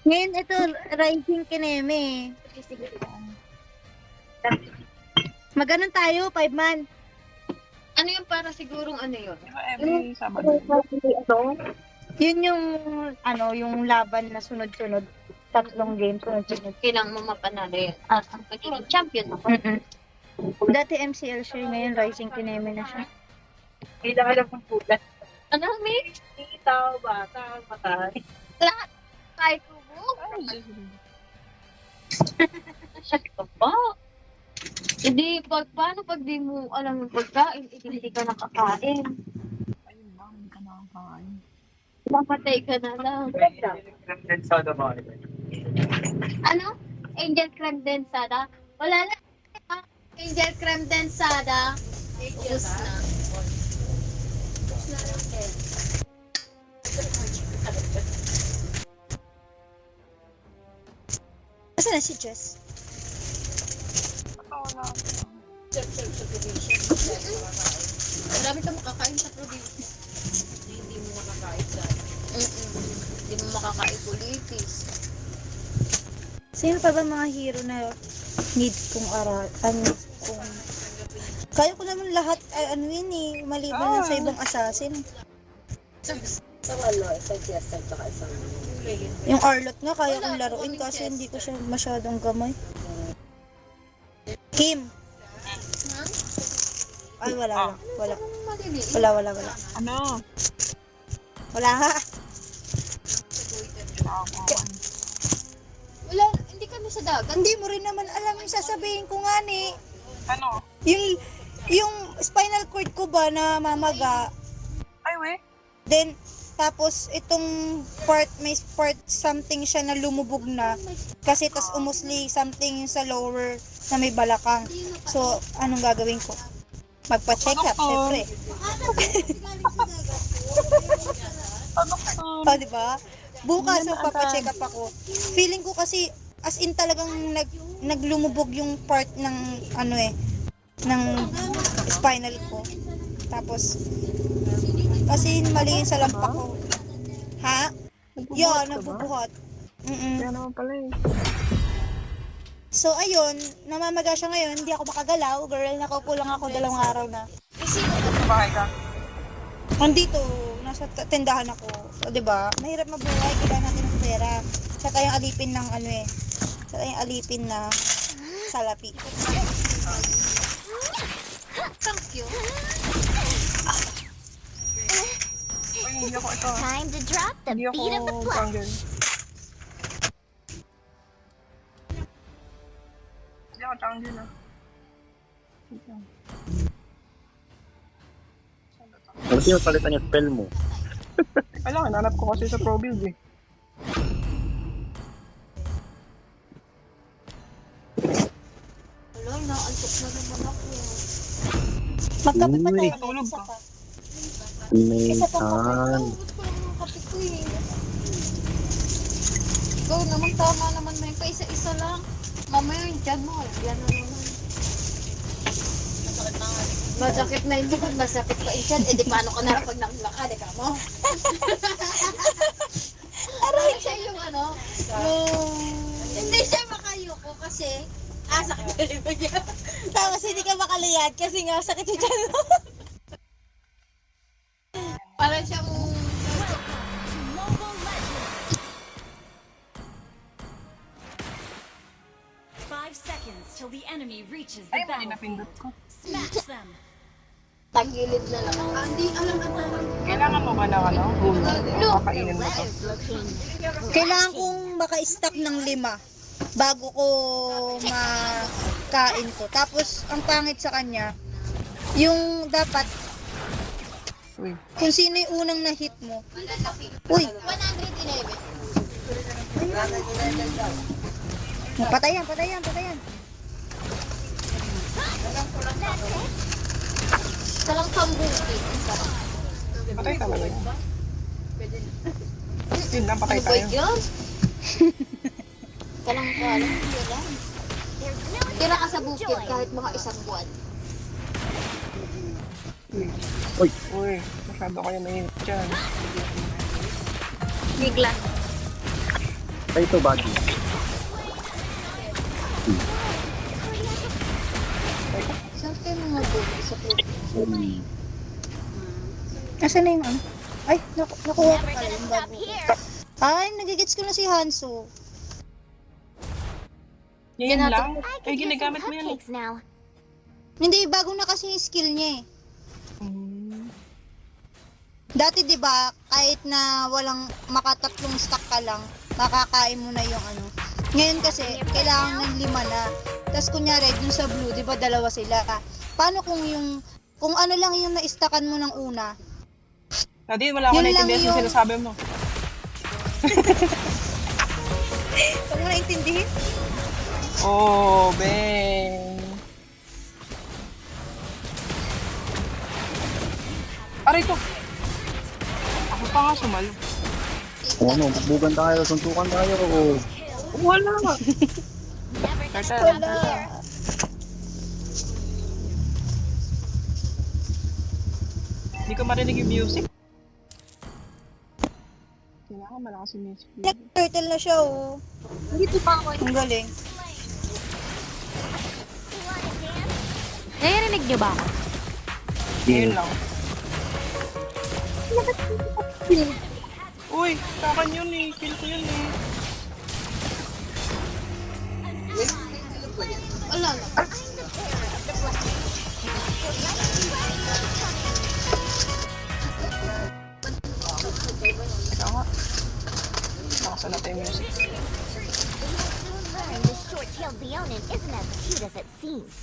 Ngayon, ito, Rising Kineme. Maganon tayo, 5-man. Ano yung para sigurong ano yun? Di ba every Sabado? Yun yung, yung laban na sunod-sunod. 3 games sunod-sunod. Kailangan mo mapanalo yun. Magiging champion ako. Dati MCL siya, ngayon Rising Kineme na siya. Kailangan lang ng pulat. Ano, May? Tao, bata, matay. Lahat tayo kubo. Sakto pa. Hindi, paano pag di mo alam yung pagkain, hindi ka nakakain. Ayun lang, hindi ka nakakain. Papatay ka na lang. Soda mo. Ano? Angel creme densada? Wala na. Angel creme densada. Ubus na. Ubus na lang eh. Asa na si Jess? Wala. Marami ka makakain sa probinsya. Hindi mo makakain sa... Hindi mo makakain kulitis. Sino pa ba mga hero na need kong aral? Kung... Kaya ko naman lahat, maliban lang sa ibang assassin. Sa wala, isang fiesta at saka isang... Yung Arlot nga, kaya kong laruin kasi hindi ko siya masyadong gamay. Kim! Ay, wala lang. Wala. Maliliit. Wala. Ano? Wala ha. Wala, hindi kami sa dagat. Hindi mo rin naman alam yung sasabihin ko nga ni. Ano? Yung spinal cord ko ba na mamaga, Ay, we? then tapos itong may part something siya na lumubog na kasi tas umusli something yung sa lower na may balakang. So, anong gagawin ko? Magpa-check up, syempre. Ano? O, diba? Bukas magpapa-check up ako. Feeling ko kasi as in talagang naglumubog yung part ng ng spinal ko. Tapos kasi mali yun sa lampak ko. Ha? Yan, nagbubuhat. Kaya naman pala eh. So, ayun, namamaga siya ngayon, hindi ako makagalaw. Girl, nakaupo lang ako 2 araw na. Sa bahay ka? Andito, nasa tindahan ako. O, diba? Mahirap mabuhay, kailangan natin ng pera. Tsaka yung alipin ng tsaka yung alipin na salapi. Thank you. Ay, hindi ako ito. Time to drop the Hindi ako beat of the plot. jungle. Hindi ako jungle ah. Wait lang. Ano yung palitan yung spell mo? Kailangan, hanap ko kasi sa pro build eh. Wala, naantok na naman ako. Magkape pa Uy. tayo. Matulog Isa ka. pa. Minsan. Naubos ko lang yung kape ko eh. Ikaw naman, tama naman may isa-isa lang. Mamaya yung tiyan mo, yan na naman. Masakit na yung likod, masakit pa yung tiyan. Eh di paano ka na pag nakalakad, ka mo? Aray siya yung hindi siya makayuko kasi sakit na likod niya. Tapos hindi ka makaliyad kasi nga sakit yung tiyan mo. Parang siyang 5 seconds till the enemy reaches Ay, the mali na battlefield. pindot ko. Smash them. tagilid na lang. Hindi, alam na talaga. Kailangan mo ba ng hulu? Kakainin mo to. Kailangan kong maka-stack ng 5 bago ko makain to. Tapos, ang pangit sa kanya, yung dapat, Uy. kung sino yung unang na-hit mo. Uy, 111. patayan. Talang pambuki. Patay talaga yun. Yun lang, patay Ano ba tayo. yun? Talang yun lang. Tira ka sa bukid kahit mga 1 buwan. Uy, masyado kayo mainit dyan. Bigla. Ay, ito, body. Saan kayo mga buhay sa probinsya? Asan na yung ano? Ay, nakuha ko pala yung bago ko. Ay, nagigits ko na si Hanso. Yan lang? Ay, ginagamit mo yan. Hindi, bago na kasi yung skill niya eh. Dati 'di ba, kahit na walang makatatlong stack ka lang, makakain mo na yung ano. Ngayon kasi kailangan ng 5 na. Tapos kunyari dun sa blue, 'di ba 2 sila. Paano kung ano lang yung na-stackan mo ng una? Nadine, wala akong Yun lang naintindihan sa yung- sinasabi mo. Huwag mo naintindihin? Oh, bang. Aray ko. Ako pa nga sumalo. O ano, bugan tayo, suntukan tayo. Wala. Turtle. Hindi ko marinig yung music. Kailangan malakas yung music. Nag-turtle na siya oh. Dito pa ako. Ang galing. Narinig niyo ba ako? Yun lang. Uy, kakan yun eh. Kill ko yun eh. Wala lang. Teka nga. Nakasan natin yung music. And this short-tailed Leonin isn't as cute as it seems.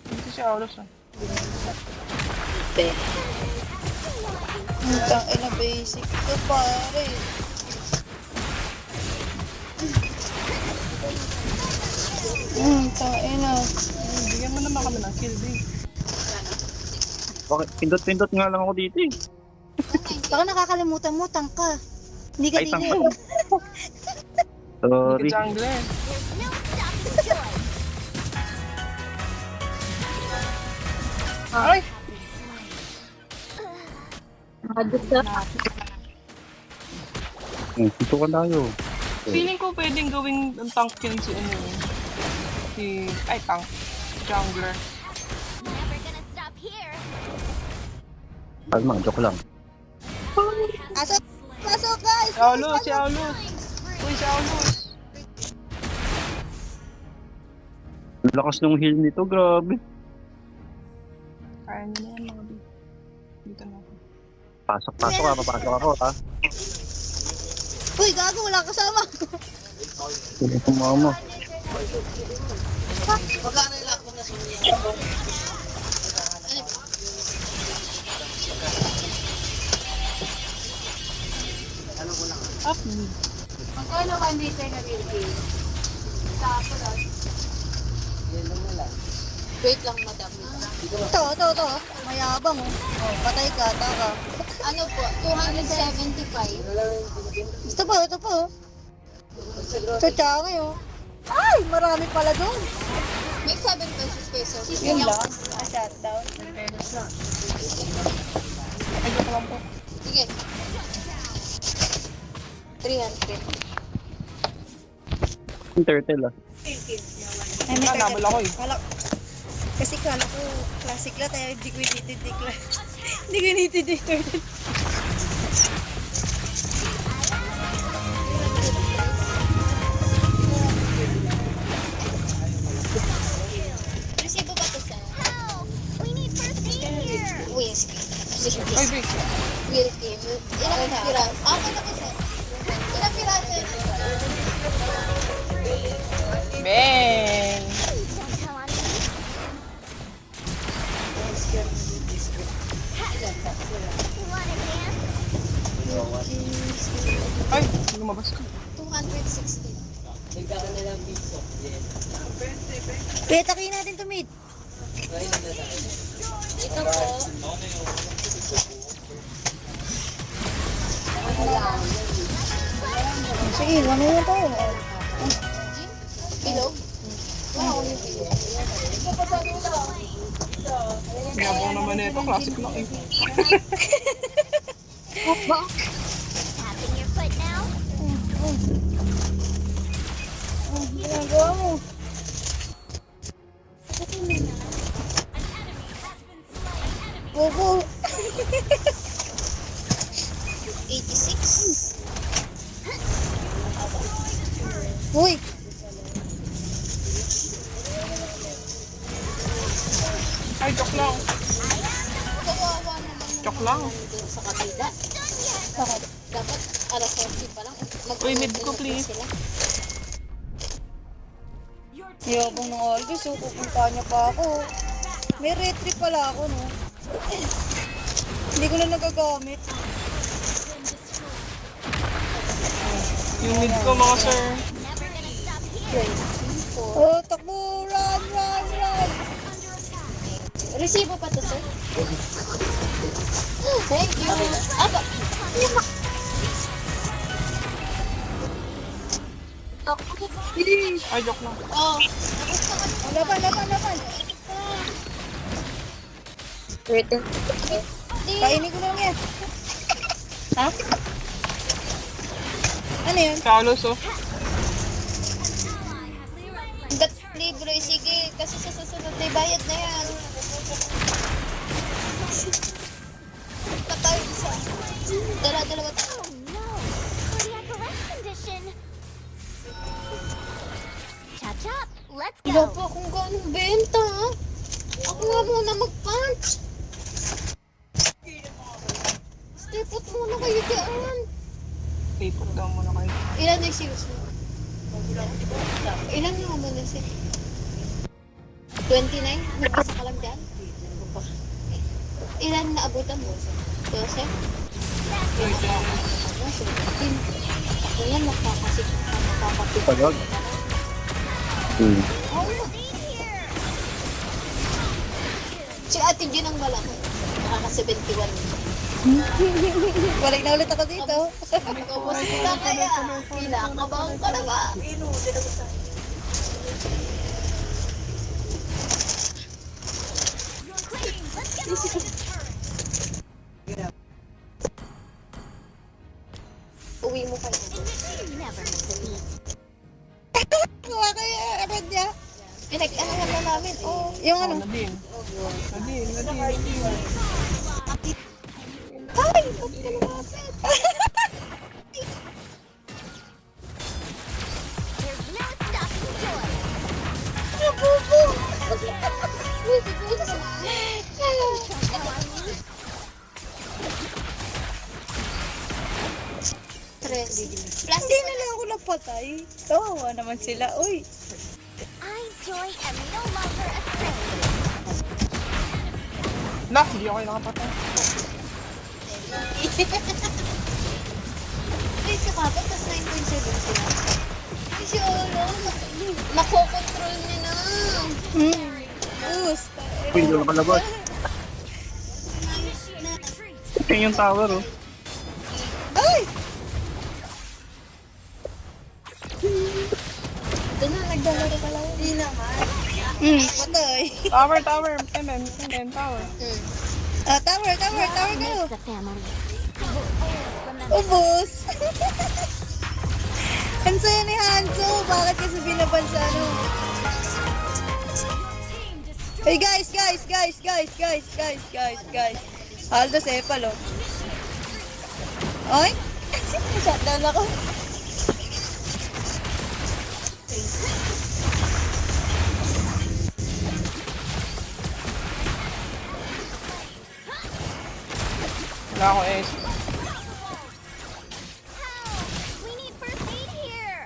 Dito si Aulos ah. Ang ina basic to pare. Ina. Bigyan mo naman kami ng kill din. Bakit? Pindot-pindot nga lang ako dito eh. Baka nakakalimutan mo, tangka. Hindi ka Ay, tangka. dilim. Hindi Sorry. ka jungle eh. Ay! Suntukan tayo. Feeling ko pwedeng gawing ang tank yun si ano eh. Ay, tank. Jungler. Never gonna stop here. Kalma, joke lang. Asok! Pasok guys! Si Aulos! Si Aulos! Uy, si Aulos! Ang lakas ng heal nito, grabe. Kaya niyo na yan mga B. Dito na ako. Pasok ka, papasok ako ha. Uy, gago, wala kasama. Sino sumama? Up mid. Ano ka hindi tayo nabibigay? Wait lang, madam. Ito. Mayabang oh. Oh, patay ka, taka. Ano po? 275. Ito po. Ito, tsaka ngayon. Ay, marami pala doon. May 7 pesos. Yun lang. Shutdown. Ay, joke lang po. Sige. 300. Yung turtle ah. Ay, may Ah, nabal ako eh. Kasi kala ko classic lang tayo, hindi ko initindi Hindi ko initindi turtle. Resibo ba ito sa? Help! We need first aid here. Whiskey. Ay, B. Whiskey. Ilang piraso? Ako na kasi. Ilang piraso? Bang! Don't tell on me. You wanna dance? Ay, lumabas ka. 260. Petakin natin to mid. Ito po. Sige, ano yun tayo? Bilog? Wow, yung bilog. Yabang naman ito, classic lang eh. Tapping your foot now. Ginagawa mo. Bobo. 86. Uy. Ay, joke lang. Kawawa naman Joke lang. doon sa kabila. Bakit? Dapat alas 11 pa lang. Uy, mid ko, please. Sila. Your team Yabang ng Alvis, so pupunta niya pa ako. May retry pala ako, no? Hindi ko na nagagamit. been destroyed. Yung mid ko, mga sir. Never gonna stop here. 24. Oh, takbo! Run, run, run! Under attack. Resibo pa to, sir? Thank you. Aba. Ay, joke lang. Oh. Laban, laban, laban! Kainin ko lang yan. Ha? Ano yun? Kalos, oh. Dat libre. Sige. Kasi sa susunod may bayad na yan. Patay isa. Dala-dalawa tayo. Oh no. Cardiac arrest condition. Chop chop. Let's Iba go. pa kung gaano benta, ha? Ako nga muna mag-punch. Step out muna kayo dyan. Paypot daw muna kayo. Ilan na yung serious mo? Ilan nga muna siya? 29? Nagpasa ka lang dyan? Ilan na abutan mo? 12? Ano? 17? Ako yan, makakapit. Pagod. Si Ate Jean ang malaki. Nakaka-71. Balik na ulit ako dito. Kamusta kaya? Kinakabahan ka na ba? Uwi mo kayo. Never miss a beat. Kuha kayo, akad niya. Pinag-anahan na namin. Oh. Yung Oh, ano? Nadine. Nadine. Ay, ba't ka lumapit? There's no stopping joy. Nabubo! Tres. Hindi na lang ako napatay. Tawa naman sila. Uy, I joy am no longer a slave. Lah, hindi ako nakapatay. Ay, si Papa, tas 9.7 sila. Ay, si Olo, makokontrol niya na. boost. Uy, doon nakalabas. Yan yung tower, oh. Ay! Doon na, nagdalaro ka lang. Hindi naman. Patay. Tower. Tower, tower. Tower kayo. Makes a family. We'll always remember. Ubus. Ang saya ni Hanzo. Bakit kasi binaban sa ano? Team destroyed. Hey guys. Aldo Cepal, oh. Oy? Shutdown ako. Wala ako ace. Help! We need first aid here.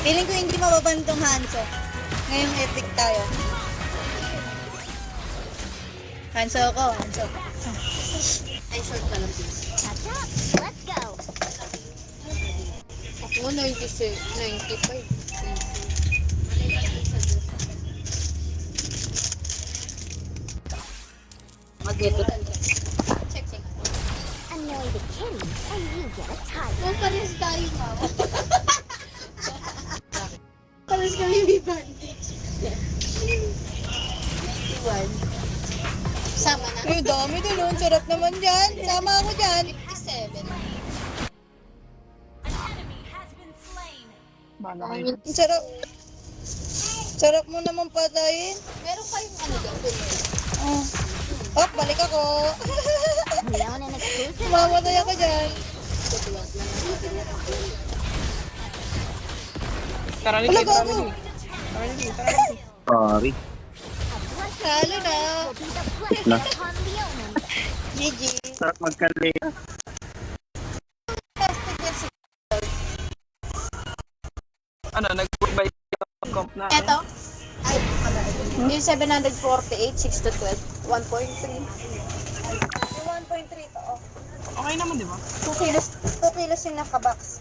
Feeling ko hindi mababantong Hanzo. Ngayong epic tayo. Hanzo ako, Hanzo. Ay, short ka lang, please. Chop chop. Let's go. Ako, 96, 95. Mag-geto. Check. Annoy the kitties and you get a tiger. Oh, pares tayo, mama. Pares kami may bandage. Sama na. Ay, dami doon. Ang sarap naman dyan. Sama ako dyan. 57. An enemy has been slain. Bala kayo. Ang sarap. Sarap mo naman patayin. Meron kayong ano dyan? Winner. Oh. Oh, balik ako. Alone and exclusive. Mamatay ako dyan. Tara, Nikki, Wala, tara, gago. Nikki. Tara, Nikki, tara, Nikki. Sorry. Talo na. Will be the blessing upon the omen. GG. Sarap magkali. Ano, nag-buy comp na. Eto. Ay, yung 748, 6 to 12. 1.3. 1.3 to. Oh. Okay naman, di ba? 2 kilos yung nakabox.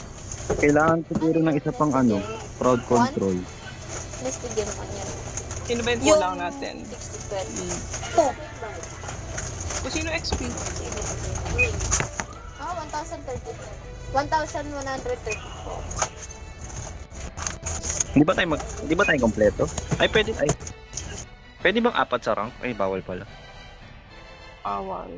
Kailangan siguro ng isa pang ano, crowd control. Let's begin naman yan. Sino ba yung Yung- kulang natin? 6 to 12. 2. Kung sino XP? Ah, 1,034. 1,134. Di ba tayo kompleto? Ay, pwede bang apat sa rank? Ay, bawal pala. Awal.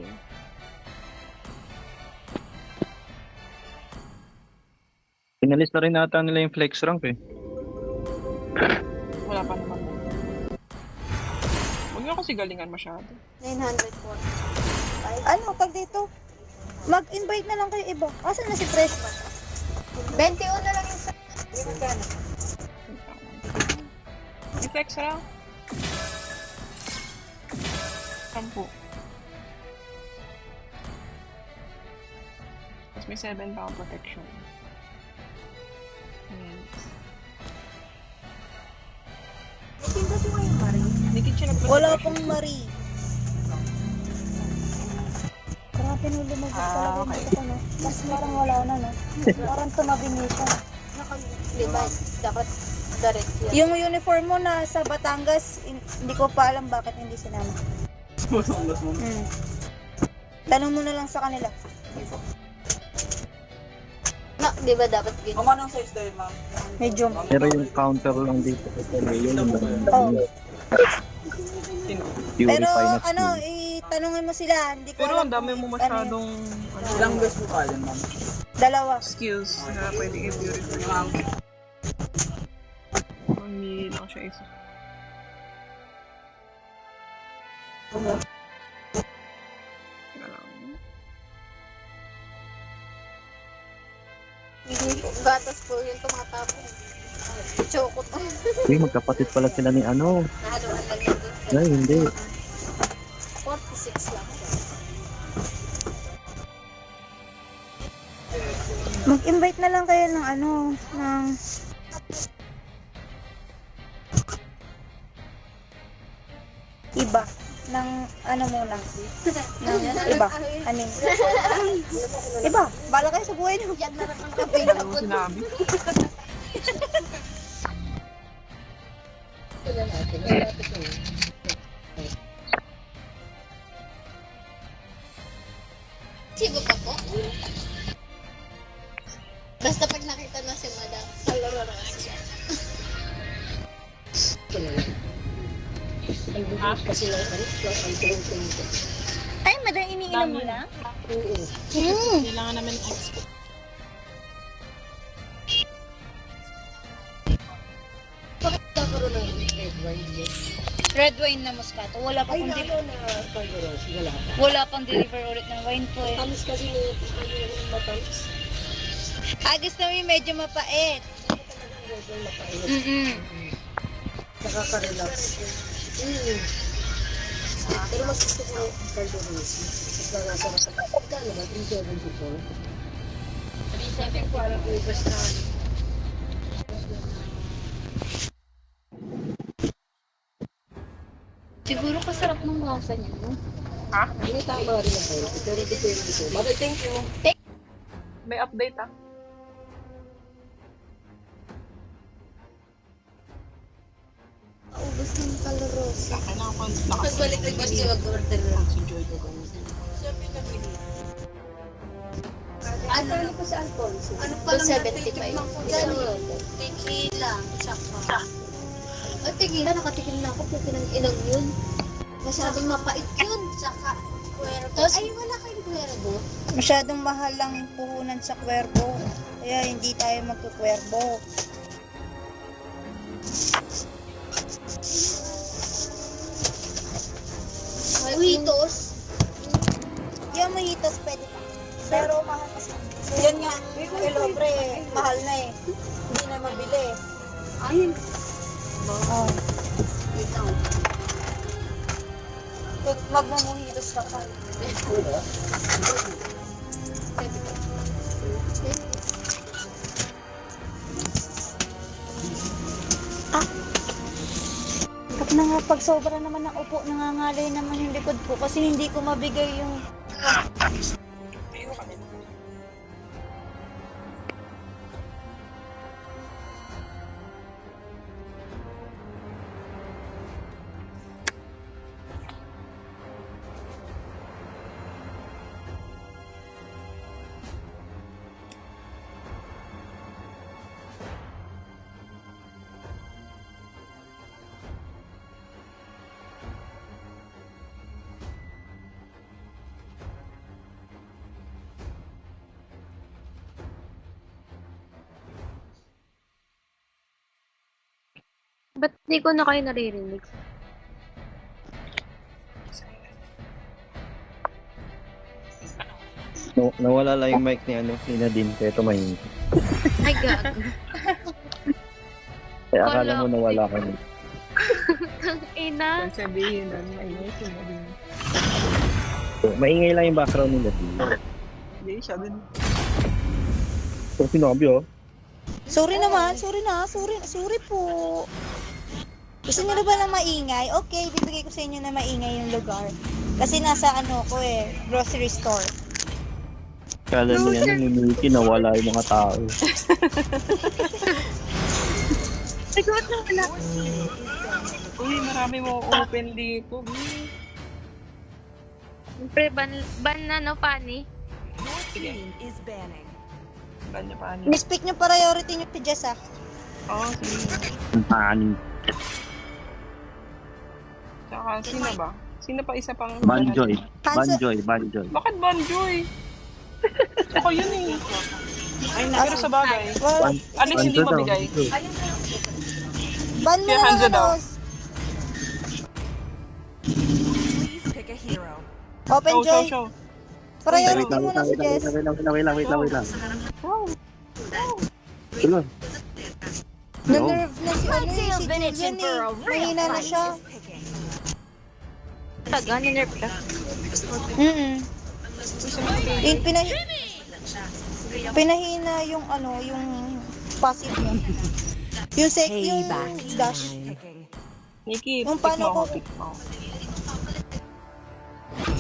Pinalis na rin nata nila yung flex rank eh. Wala pa naman. Huwag niyo kasi galingan masyado. 940. Ano, pag dito, mag-invite na lang kayo iba. Asan na si Fresh? 21 na lang yung sa... May flex lang. 10. Tapos may 7 pound protection. Hindi siya Wala pang Marie. Grabe nung lumabas talaga okay. dito ko, no? Mas parang wala na, no? Parang tumabi nito. Diba? Dapat direct yan. Yung uniform mo na sa Batangas, hindi ko pa alam bakit hindi sinama. Tanong mo na lang sa kanila. Na, di ba dapat ganyan? Medium. Pero yung counter lang dito. Yun lang. Oh. Sino? Pero Purify na ano, skill. itanungin mo sila. Hindi ko Pero alam ang dami kung mo ano masyadong Ilang beses mo kaya, ma'am? yun. Dalawa. skills na pwede i-purify. Hindi lang siya isa. Teka lang. Hindi po. Gatas po yung tumatapon. Choco to. Uy, magkapatid pala sila ni ano. Nahaluan lang yun doon. Ay, hindi. 46 lang siya. Mag-invite na lang kayo ng ano, ng... Iba. Ng ano muna. Ng iba. Anin. Iba. Bala kayo sa buhay niyo. Yan na rin ang kape. Ano mo sinabi? Sigo pa po? Basta pag nakita na si Madam, kalororos siya. Ay, madang iniinom mo na? Kailangan namin expert. Bakit nagkaroon ng red wine yun? Red wine na Moscato. Wala pa pang wala pang deliver ulit ng wine po eh. Tamis kasi ni matamis. Agos namin medyo mapait. Nakaka-relax. Pero mas gusto ko ng caldoris. Mas nangasarap sa pagkano ba? 374? 374 parang ubas na. Siguro kasarap ng lasa niya, no? Hindi tama rin ako. Pero depende ko. Mother, thank you. May update ah. Ubus ng kalorosa. Kailangan ko Pagbalik-request yung mag-order lang. si Joy ko ganun. Ano po sa Alfonso? Ano pa lang 75. Tequila. Tsaka. Tequila, nakatikim na ako. Puti ng ilang yun. Masyadong mapait yun. Saka, Cuervo. Ay, wala kayong Cuervo. Masyadong mahal lang puhunan sa Cuervo. Kaya hindi tayo magkukuerbo. Huitos. Yung mahitos pwede pa. Pero mahal kasi. Yan nga, el hombre, mahal na eh. Hindi na mabili. Ayun. Oh. Magmumuhitos ka pa. Ba't na nga pag sobra naman ng upo, nangangalay naman yung likod ko kasi hindi ko mabigay yung... Ba't di ko na kayo naririnig? Nawala lang yung mic ni Nadine, kaya tumayin. Ay, God. Kaya akala mo nawala ka na. Ina. Kung sabihin nun, maingay si Nadine. Maingay lang yung background ni Nadine. Hindi, siya din. So, sinabi oh. Sorry naman, sorry po. Gusto niyo na ba na maingay? Okay, bibigay ko sa inyo na maingay yung lugar. Kasi nasa ano ko eh, grocery store. Kala niya namimiki, nawala yung mga tao. Sigurad na wala. Uy, marami mo open dito. Siyempre, ban na, no, Fanny? Kanya pa ano. Mispick nyo priority nyo si Jess ah. Oo, sige. Ani. Tsaka, sino ba? Sino pa isa pang... Banjoy. Hanso, Banjoy. Bakit Banjoy? Ako yun eh. Pero sa bagay. well, At least hindi mabigay. ban mo Kaya na Hanzo lang daw. ano. Open joy. Show. Priority mo na si Jess. Wait lang. Tuloy. Na-nerve na si ano eh, si Julian eh. Mahina na siya. Taga, ninerve ka. Yung pinahina yung ano, yung passive niya. Yung dash. Nikki, Yung pick paano mo ako, ko- pick mo.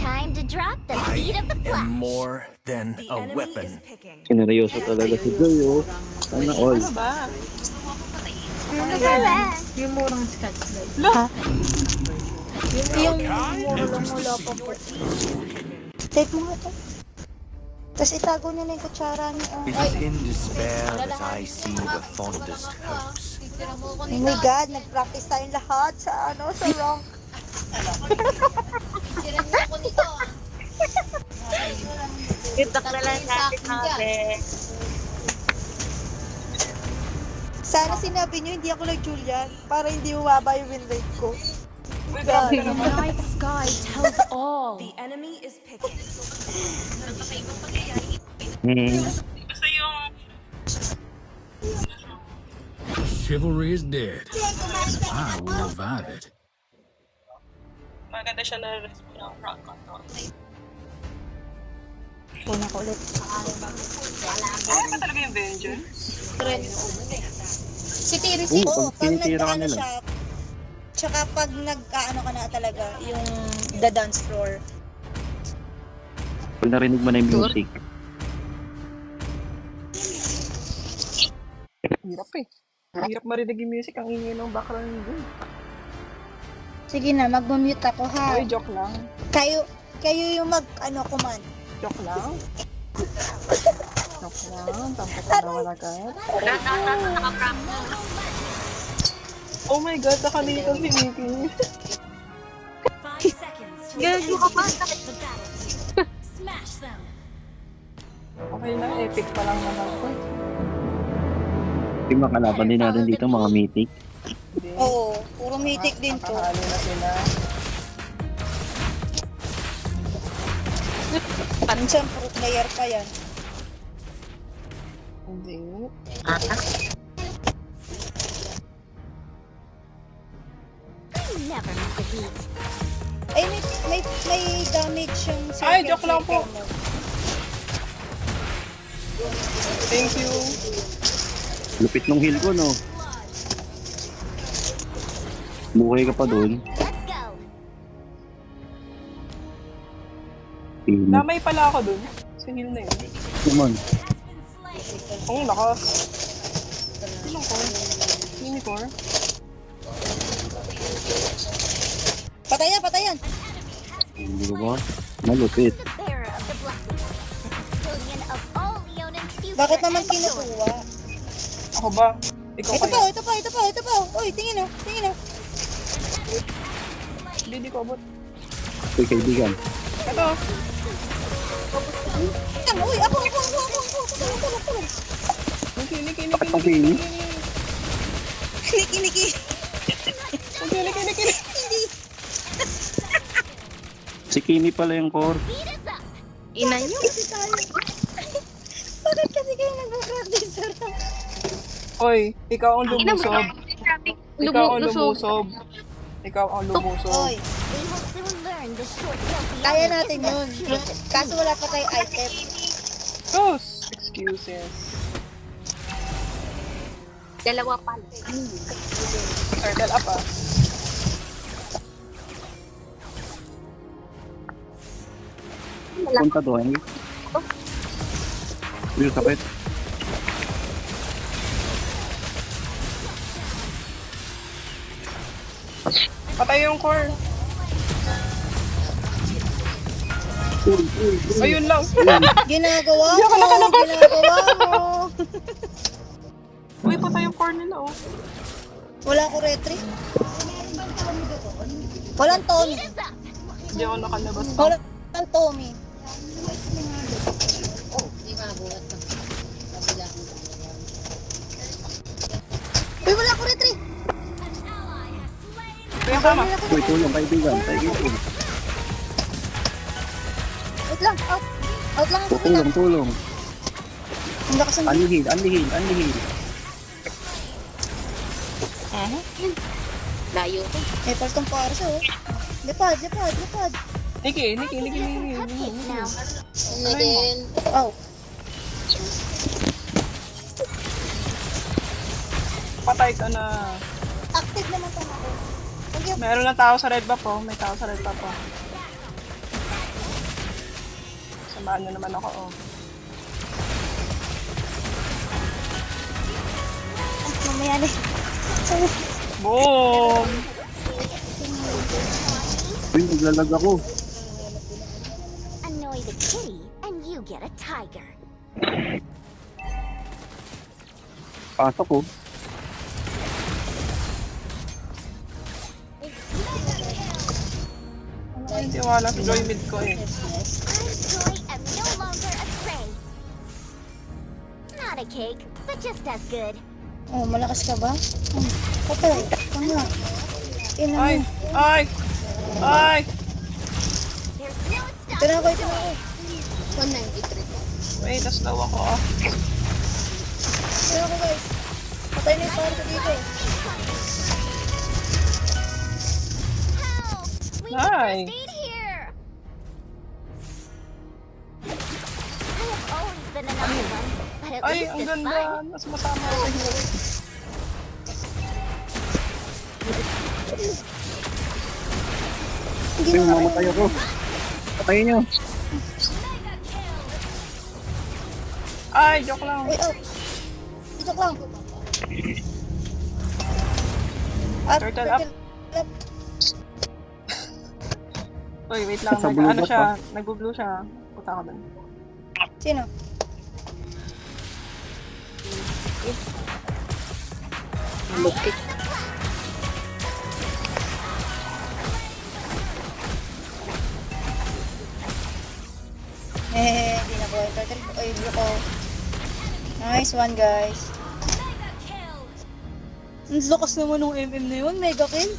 Time to drop the beat of the flash. More than a weapon. Sineryoso talaga si Joy oh. Sana all. Ano ba? Yung murang scotch. Yung muro lang wala pa po. Take mo nga to. Tapos itago niya na yung kutsara niya. It's in despair that I see the fondest hopes. Oh my God, nag-practice tayong lahat sa ano, sa rank. Itak na lang natin, ate. Sana sinabi niyo hindi ako like Julian para hindi bumaba yung win rate ko. Uy, grabe ka naman. Night sky tells all. Basta yung... Chivalry is dead. I will revive it. Maganda siya na response ng rock control. Una ko ulit. Ano ba talaga yung Vengeance? Si Tiri, Oo, pag tinitira ka nag-ano nila. siya, tsaka pag nag-ano ka na talaga, yung the dance floor. Pag narinig mo na yung music. Hirap eh. Hirap marinig yung music. Ang ingay ng background dun. Sige na, mag-mute ako ha. Uy, joke lang. Kayo yung command. Joke lang. Joke lang. Tampak na naman agad. Oh my God, nakalito si Nikki. Gago ka pa. Smash them. Okay na, epic pa lang naman ko. Yung mga kalaban din natin dito, mga mythic. Hindi. Oo, puro mythic din to. Nakahalo na sila. Minsan pro player pa yan. Hindi. You never miss a beat. Ay, may damage yung Ay, joke lang po. mo. Thank you. Lupit nung heal ko, no? Buhay ka pa doon. Let's go. Damay pala ako dun. Sa heal na yun. Naman. Ang lakas. Ilang core? Mini core? Patayan, patayan! Hindi ko ba? Malupit. The bearer of the blessing. Custodian of all Leonan's future. Bakit naman and joy. kinukuha? Ako ba? Ikaw Ito pa, kayo. ito pa. Uy, tingin oh, tingin oh. Hindi ko abot. Uy, kaibigan. Ito. Yan, uy, ako. Niki. Bakit pang pili? Niki. Niki. Hindi. Si Kimi pala yung core. Beat us up. Ina nyo. Bakit kasi kayo nag-practice sa round? Oy, ikaw ang lumusob. Ikaw ang Lumusob. lumusob. Ikaw ang lumusob. Oy, We will soon learn the short hill kaya beyond natin is yun. the truth. Kaso wala pa tayong item. Sus! Excuses. Dalawa pala. Turtle up ah. Punta doon. Uy, kapit. Patay yung core. Ayun lang. Ginagawa mo. Uy, patay yung core nila oh. Wala ko retry. Walang Tommy. Hindi ako nakalabas. Walang Tommy. Hindi mabuhat na. Kabila. Uy, wala ko retry. Kaya kama. Uy, tulong, kaibigan. Kaibigan. Wait lang, out. Out lang ako kita. Tulong. Ang lakas ng Unlihil. Layo ko. may paltong parsa oh. Lipad. Niki. Cupcakes now. Ano din? Oh, Patay ka na. active naman tama ko. Sige. Meron lang tao sa red buff oh. May tao sa red buff oh. Samahan nyo naman ako oh. Mamaya na. Boom! Uy, naglalag ako. Annoy the kitty, and you get a tiger. Pasok ko. Hindi wala sa joy mid ko eh. I, Joy, am no longer a prey. Not a cake, but just as good. Oh, malakas ka ba? Okay, tama. Ina Ay! mo. Ay! There's no Ito stopping na ako. 193. Wait, slow ako ah. Ito na ako guys. Patay na yung parsa dito. Help! We need Nice. first aid here. I have always been an ugly one, but at Ay, least ang it's ganda. fun. Mas masama ako sa heal. Hindi Uy, na mamatay ako. Patayin nyo. Ay, joke lang. Uy, out. Dito lang. Turtle up. Uy, wait lang. Sa blue Ano dot siya? ba? Nag-blue siya. Puta ka dun. Sino? Hindi na po. Turtle, ay, blue ko. Nice one, guys. Ang lakas naman ng MM na yun. Mega kill.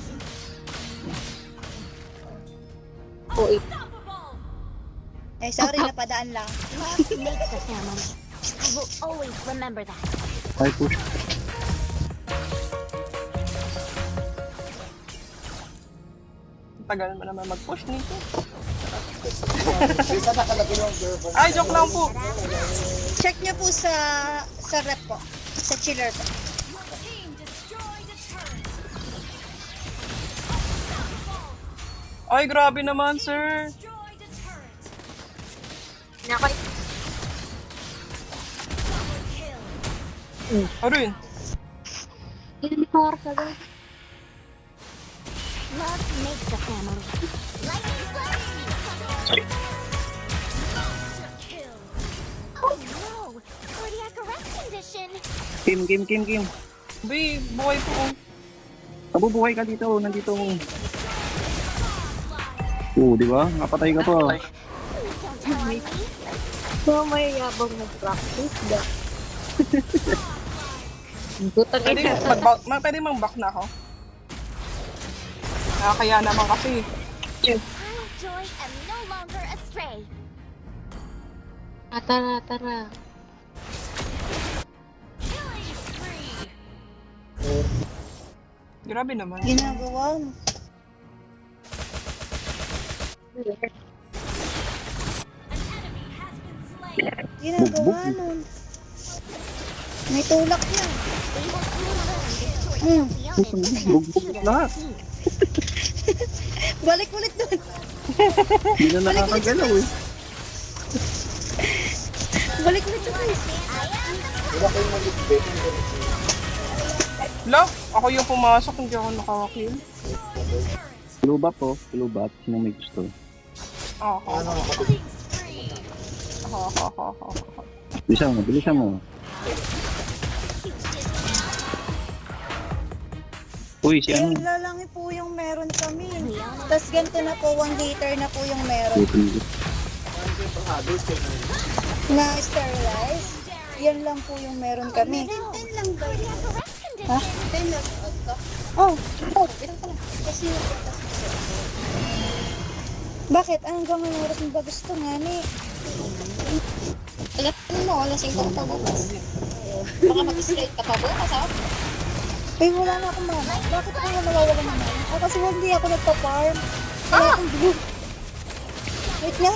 Sorry, napadaan lang. Love makes a family. I will always remember that. Ay, push. Tagal mo naman mag-push nito. Isa nakalagay ng girl. Ay, joke lang po. Check nyo po sa rep po. Sa chiller po. Ay, grabe naman, sir. Arin. Love makes a family. Lightning flame! Oh no! Cardiac arrest condition! Kim. Bay, buhay po. Oh. Nabubuhay ka dito, nandito. Oo, di ba? Napatay ka pa. Please don't tell on me. Pwede mang back na ako. Kaya naman kasi. I, Joy, am no longer astray. Tara. Grabe naman. Ginagawa mo. Ginagawa nun. May tulak yan. They will soon learn this choice of the honest and Bugbog lahat. Balik ulit dun. Hindi na nakakagalaw eh. Balik ulit dun, guys. Wala kayong mag-ibig. Lo, ako yung pumasok, hindi ako nakakill. Kilubat po, kilubat. Sino may gusto? Ako. Bilisan mo. Uy, si ano? Yung lalangi po yung meron kami. Tapos ganito na po, 1 liter na po yung meron. Na sterilize. Yan lang po yung meron kami. 10 lang ba? Cardiac arrest condition. Ha? 10 lang. Oh, Ilan ka lang? Kasi bakit? Hanggang ang oras mo ba gusto nga ni? alam mo, lasing ka pa bukas. Baka mag-straight ka pa bukas, ha? Ay, wala na akong mana. Bakit ako nawawala ng mana? Kasi hindi ako nagpa-farm. Wala akong blue. Wait nga.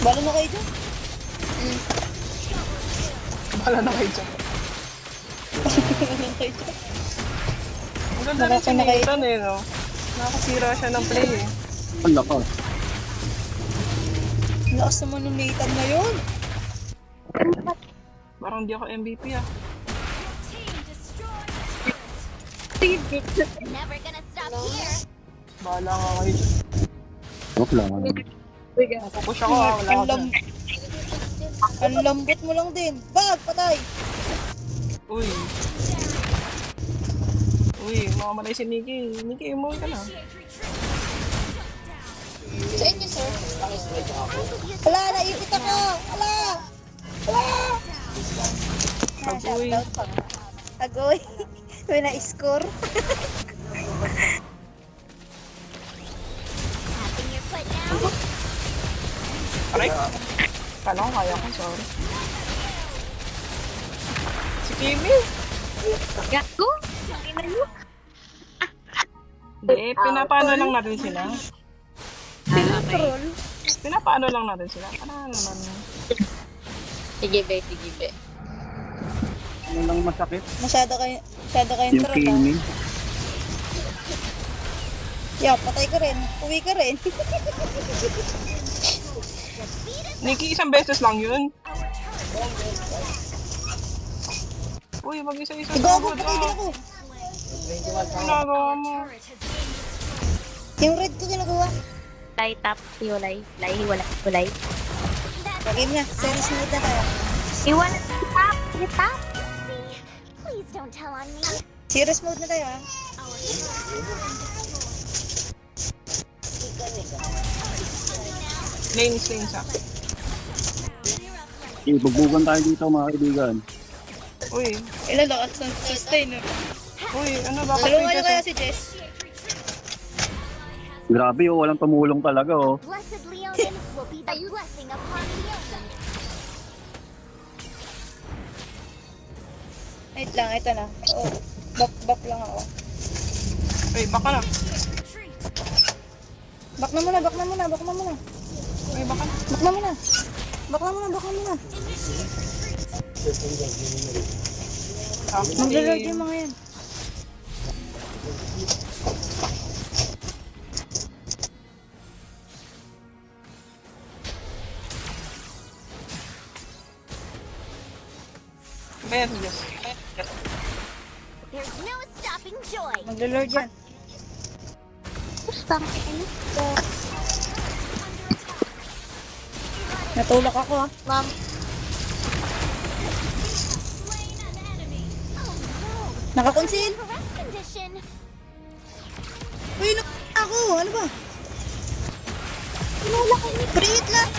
Bala na kayo dyan. Bahala na kayo dyan. Ang ganda rin si Nathan eh, no? Nakakasira siya ng play eh. Ang lakas. Lakas naman ng Nathan na yun. Parang di ako MVP ah. Never gonna stop here. Bahala nga kayo dyan. Joke lang. Pupush ako ah, wala ako dyan. Ang lambot mo lang din. Bag, patay. Uy, makamalay si Nikki. Nikki, umuwi ka na. Sa inyo, sir. Pang-straight ako. Wala, naipit ako. Wala. Agoy. Shoutout pa. Agoy. May na-score. Tapping your foot now. Aray. Kala ko kaya ko, sorry. Si Kimi. Gago? Hindi, pinapano lang natin sila. Control. Pinapano lang natin sila. Para naman. Sige, be. Ano lang masakit? Masyado kayong Yung troll, ha? Kimi. Patay ka rin. Uwi ka rin. Nikki, isang beses lang yun. Uy, mag-isa-isa Gago, good, patay din ah. ako. Ginagawa mo. Yung red ko ginagawa. Lay, tap, hiwalay. Hiwalay. Game na. Series mode na tayo. Hiwalay, tap. See, please don't tell on me. Series mode na tayo, ha? Lane sa. Bugbugan tayo dito mga kaibigan. Uy, Ilan lakas ng sustain, no? uy, ano ba? Tulungan nyo kaya si Jess. Grabe oh, walang tumulong talaga oh. Blessed Leonin will be the blessing upon Leonin. Wait lang, ito na. Oh, back lang ako. Uy, baka na. Back na muna. Uy, baka na. Back na muna. Maglalord yung mga yan. Yes, yes. There's no stopping joy. Maglalord yan. Natulak ako, ah. Ma'am, Nakakonsil. Correct condition. Uy, ako. Ano ba? Tinulak ko. Pre-hit lang.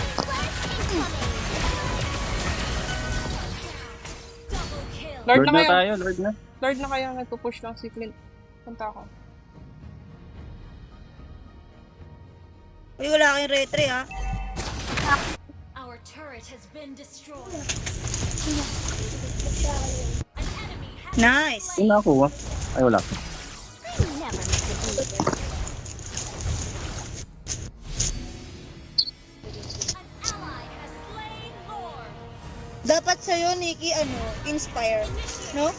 Lord Lord na na kayo. tayo, Lord na. Lord na kayo. Nagpo-push lang si Clint. Punta ako. Uy, wala kayong retre, ha? Our turret has been destroyed. Nice. Yung nakuha. Ay, wala. I never miss a beat. An ally has slain Lord. Dapat sa'yo, Nikki, inspire. No?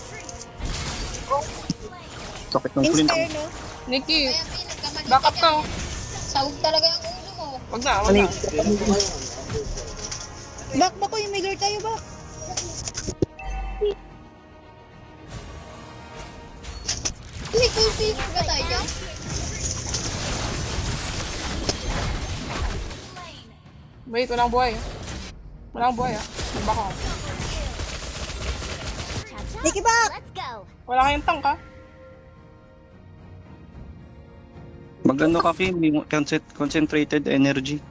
Sakit ng flint. Inspire, no? Nikki, kaya may nagkamali back up ka ka. dyan. Sahog talaga yung ulo mo. Wag na, wag na. Back ko, yung may lord tayo, back. May kulpi ba tayo dyan? Wait, walang buhay. Walang buhay, ah. Back ako. Cha-cha. Nikki, back! Let's go. Wala kayong tank, ah. Magano ka, Kim? Yung concentrated energy.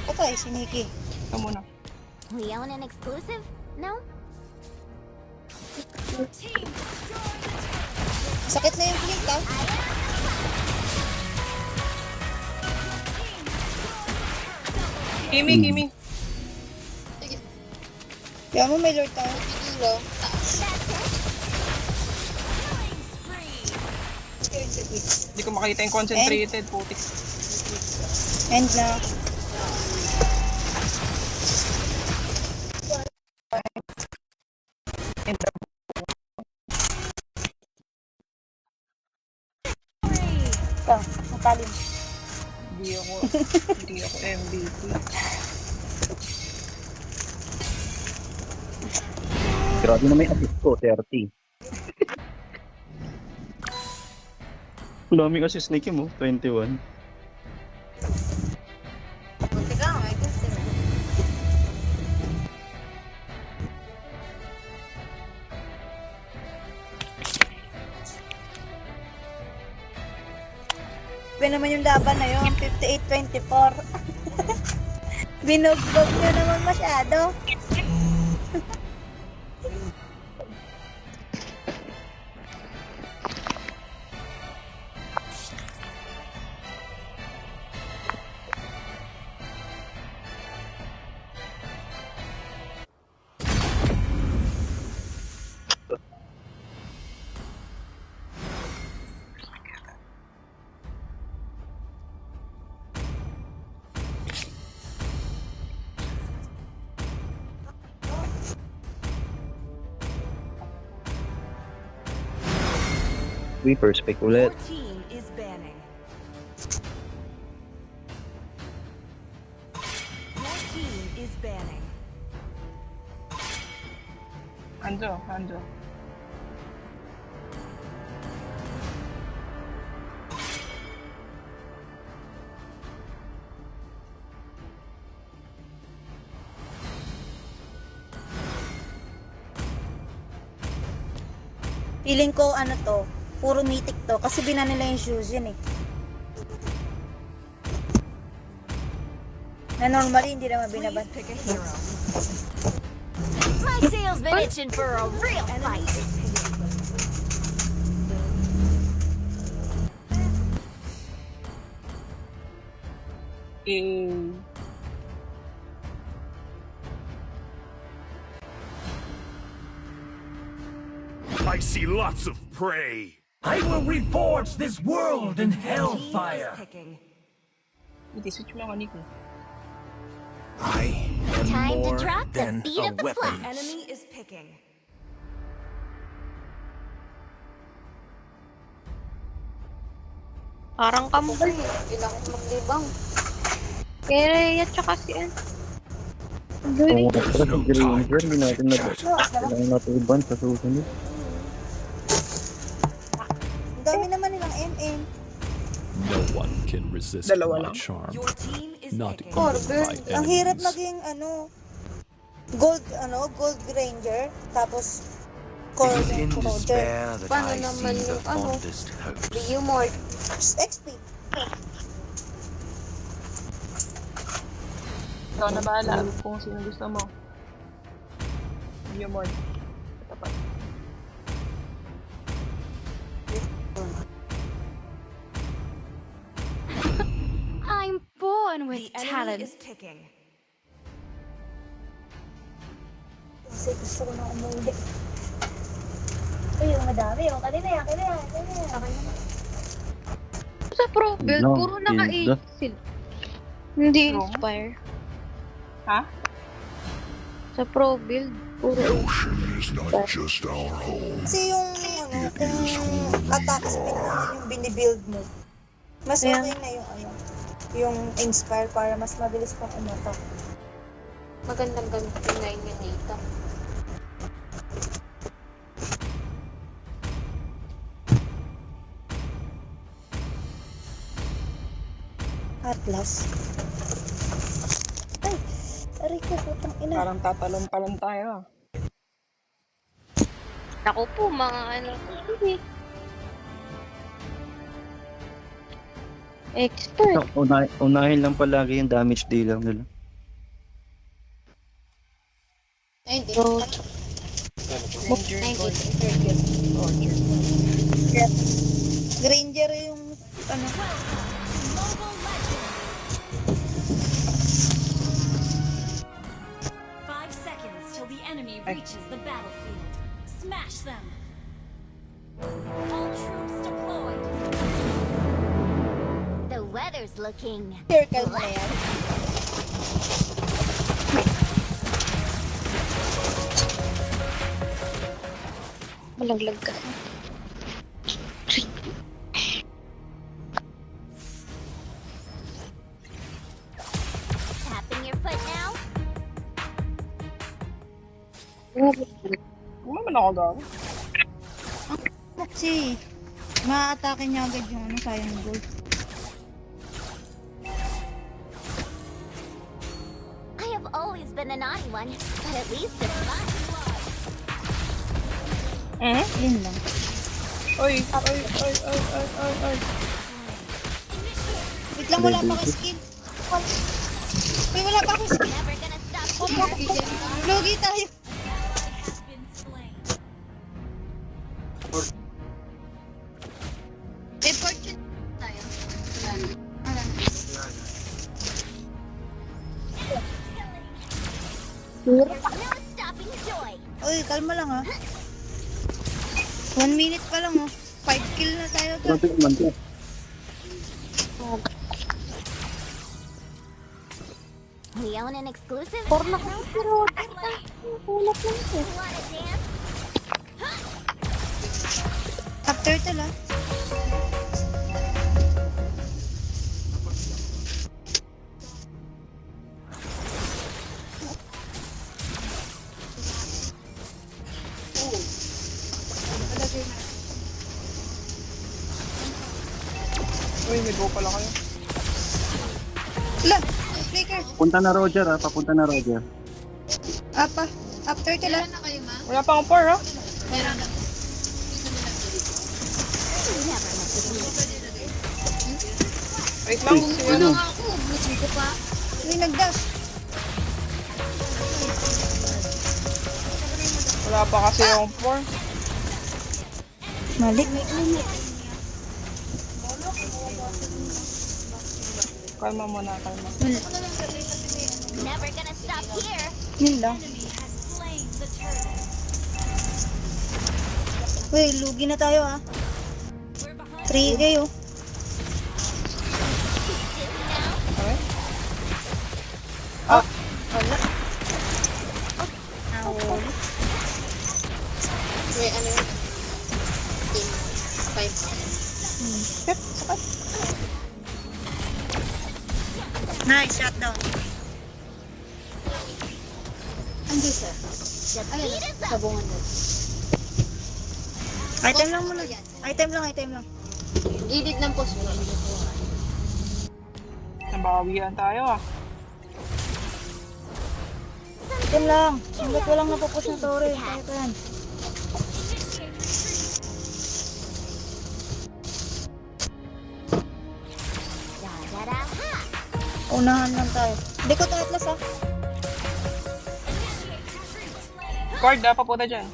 Okay, si Nikki. Ito muna. Leonin exclusive? No? Sakit na yung flint, ha? Kimi, Kimi. Sige, Kaya mo may lord tayo. dulo. Taas. Hindi ko makita yung concentrated, putik. End na. Ito, matalim. Hindi ako MVP. Grabe na may assist ko, 30. Ang daming assist ni Kim, 21. Buti ka, may gusto. Iba naman yung laban na yun, 58-24. Binugbog nyo naman masyado. Sweeper spec ulit. Team is banning. Your team is banning. Hanjo. Feeling ko, puro mythic to. Kasi binan nila yung shoes yun, eh. Na normally, hindi naman binaban. My tail's been itching for a real fight. Eh, I see lots of prey. I will reforge this world in hellfire. hindi, switch mo ako, Nico. I am Time to more drop the than beat a of the weapon. flesh. Parang kamukha eh. Kailangan maglibang. Kaya tsaka si Ann. Kung kasi sa Granger, hindi natin kailangan natin i-ban sa susunod. Ang dami naman nilang MM. No one can resist Dalawa my lang. charm. Not even Corbin. my Ang hirap enemies. maging gold ranger, tapos It is in soldier. despair that Paano I naman see the yung ano? fondest hopes. Humor. XP. Ikaw na bahala kung sino gusto mo. Humor. Tapat. I'm born with talent. Kasi gusto ko na umuwi. Uy, yung madami. Yung kanina yan. Sa pro build, No, puro naka-8 sila. Hindi inspire. Ha? Sa pro build, puro Kasi yung, kung attack speed naman yung binibuild mo, mas Ayan. okay na yung inspire para mas mabilis pang umatak. magandang gamitin na yung data. Atlas. Ay, aray ko, putang ina. Parang tatalon pa lang tayo. ah. Ako po, mga ano. Expert. So, unahin lang palagi yung damage dealer nila. Ay, hindi. Granger yung, ano, Mobile Legends. 5 seconds till the enemy reaches the battlefield. Smash them. All troops deployed. The weather's looking circle mo na yan. Malaglag ka. tapping your foot now. Huwag naman ako gawin. Kasi, ma-atake niya agad yung sayang gold. I have always been a naughty one, but at least it's fun. Yun lang. Oy. Wait lang, wala pa ako skill. Uy, wala pa ako skill. Never gonna stop here. Lugi tayo. Has been slain. Fortune tayo. There's no stopping joy. Uy, kalma lang ha. 1 minute pa lang 5 kill na tayo to. Konti naman to. We own an exclusive. Porno ka. Pero, ulat lang siya. Wanna dance? Top turtle ha. Uy, may go pala kayo. Ala, flicker. Papunta na Roger papunta na Roger. Apa, up turtle ha. Wala pa akong pour, ha? Never miss a beat. Wait lang, si ano. Hindi nag-dash. Wala pa kasi yung 4. Mali. Kalma muna, kalma. Never gonna stop here. Yun lang. Uy, lugi na tayo ah. 3K oh. Okay? Oh, wala. Nahuli. May ano yun? Team 5. Shit, sakit. Nice, shutdown. Ando siya. Ayun, sabungan mo. Item lang muna. Item lang. Gilid ng post mo. Nabawian tayo ah. Item lang. Hanggat walang napapos na tore. Kaya ko yan. Da-da-da-ha. Unahan lang tayo. Hindi ko to atlas ah. Guard, papunta dyan.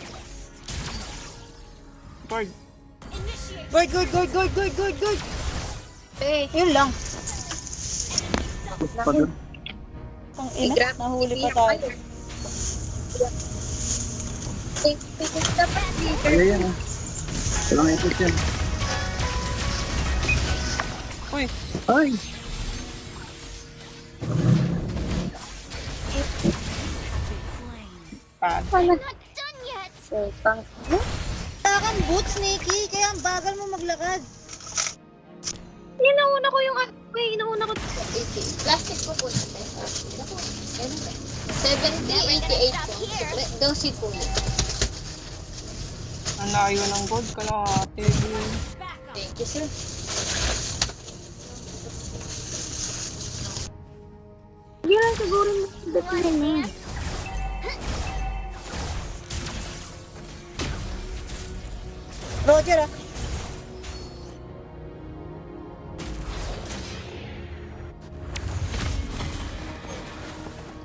Guard. Guard. Eh, Yun lang. Pag Ang ina, nahuli pa tayo. Ay, yan ah. Walang ipot yan. Uy, Ay! pad. I'm not done yet. Wala kang boots, Nikki. Kaya ang bagal mo maglakad. inauna ko yung inauna ko. 80. Plastic po po. 7088 po. Dosi po. Ang layo ng gold, kalahati. Thank you, sir. Hindi lang siguro dating na. Roger ah.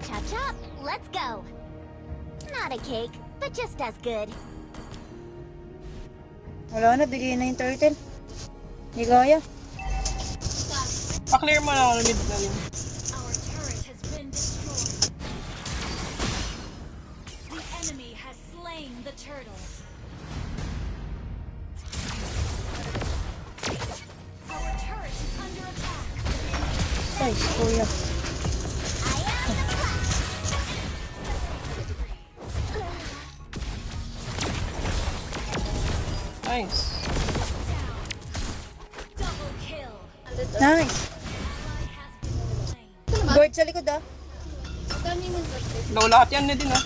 Chop chop, let's go. Not a cake, but just as good. Wala na, bigay na yung turtle. Hindi kaya. Pa-clear mo lang, mid na rin. Our turret has been destroyed. The enemy has slain the turtle. Our turret is under attack. Ay, kuya. Nice. Double kill. Nice. Guard sa likod ah. Low lahat yan na din ah.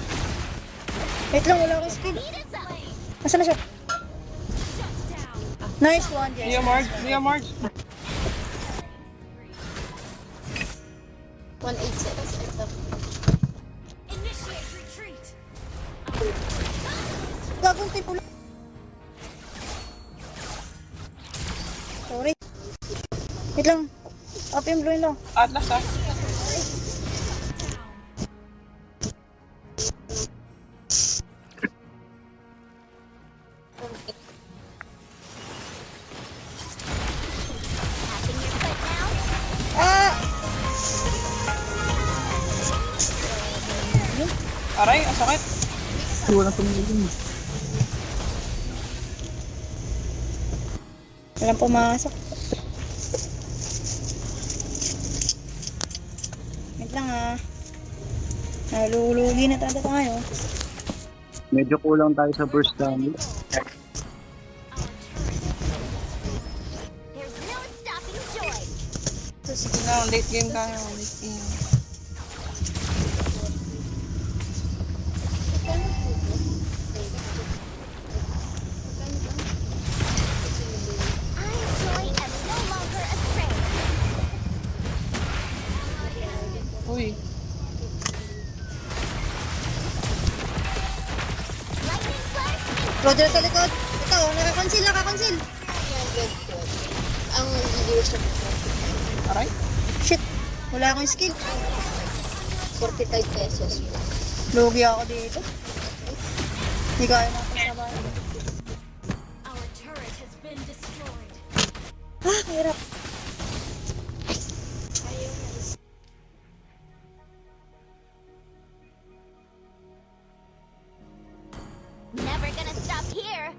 Wait lang, wala akong skill. Nasaan na siya? Nice one, yes. Lia Marge. 186. Initiate retreat. Gagawin tayo pula. Sorry. Wait lang. Up yung blue lang. Atlas ah. Tapping your foot now. Ah! Aray, ang sakit. Walang tumulong. Walang pumasok. Wait lang ah. Nalulugi na talaga tayo. Medyo kulang tayo sa burst damage. There's no stopping joy. Sige na, late game tayo. Late game. I joy am no longer astray. Uy, Lightning flash. Roger sa likod. Ito, nakakonsil. Ang video sa aray. Shit. Wala akong skill. 45 pesos. Lugi ako dito. Hindi kaya makapasabay. Our turret has been destroyed. Ah, hirap. Never gonna stop here.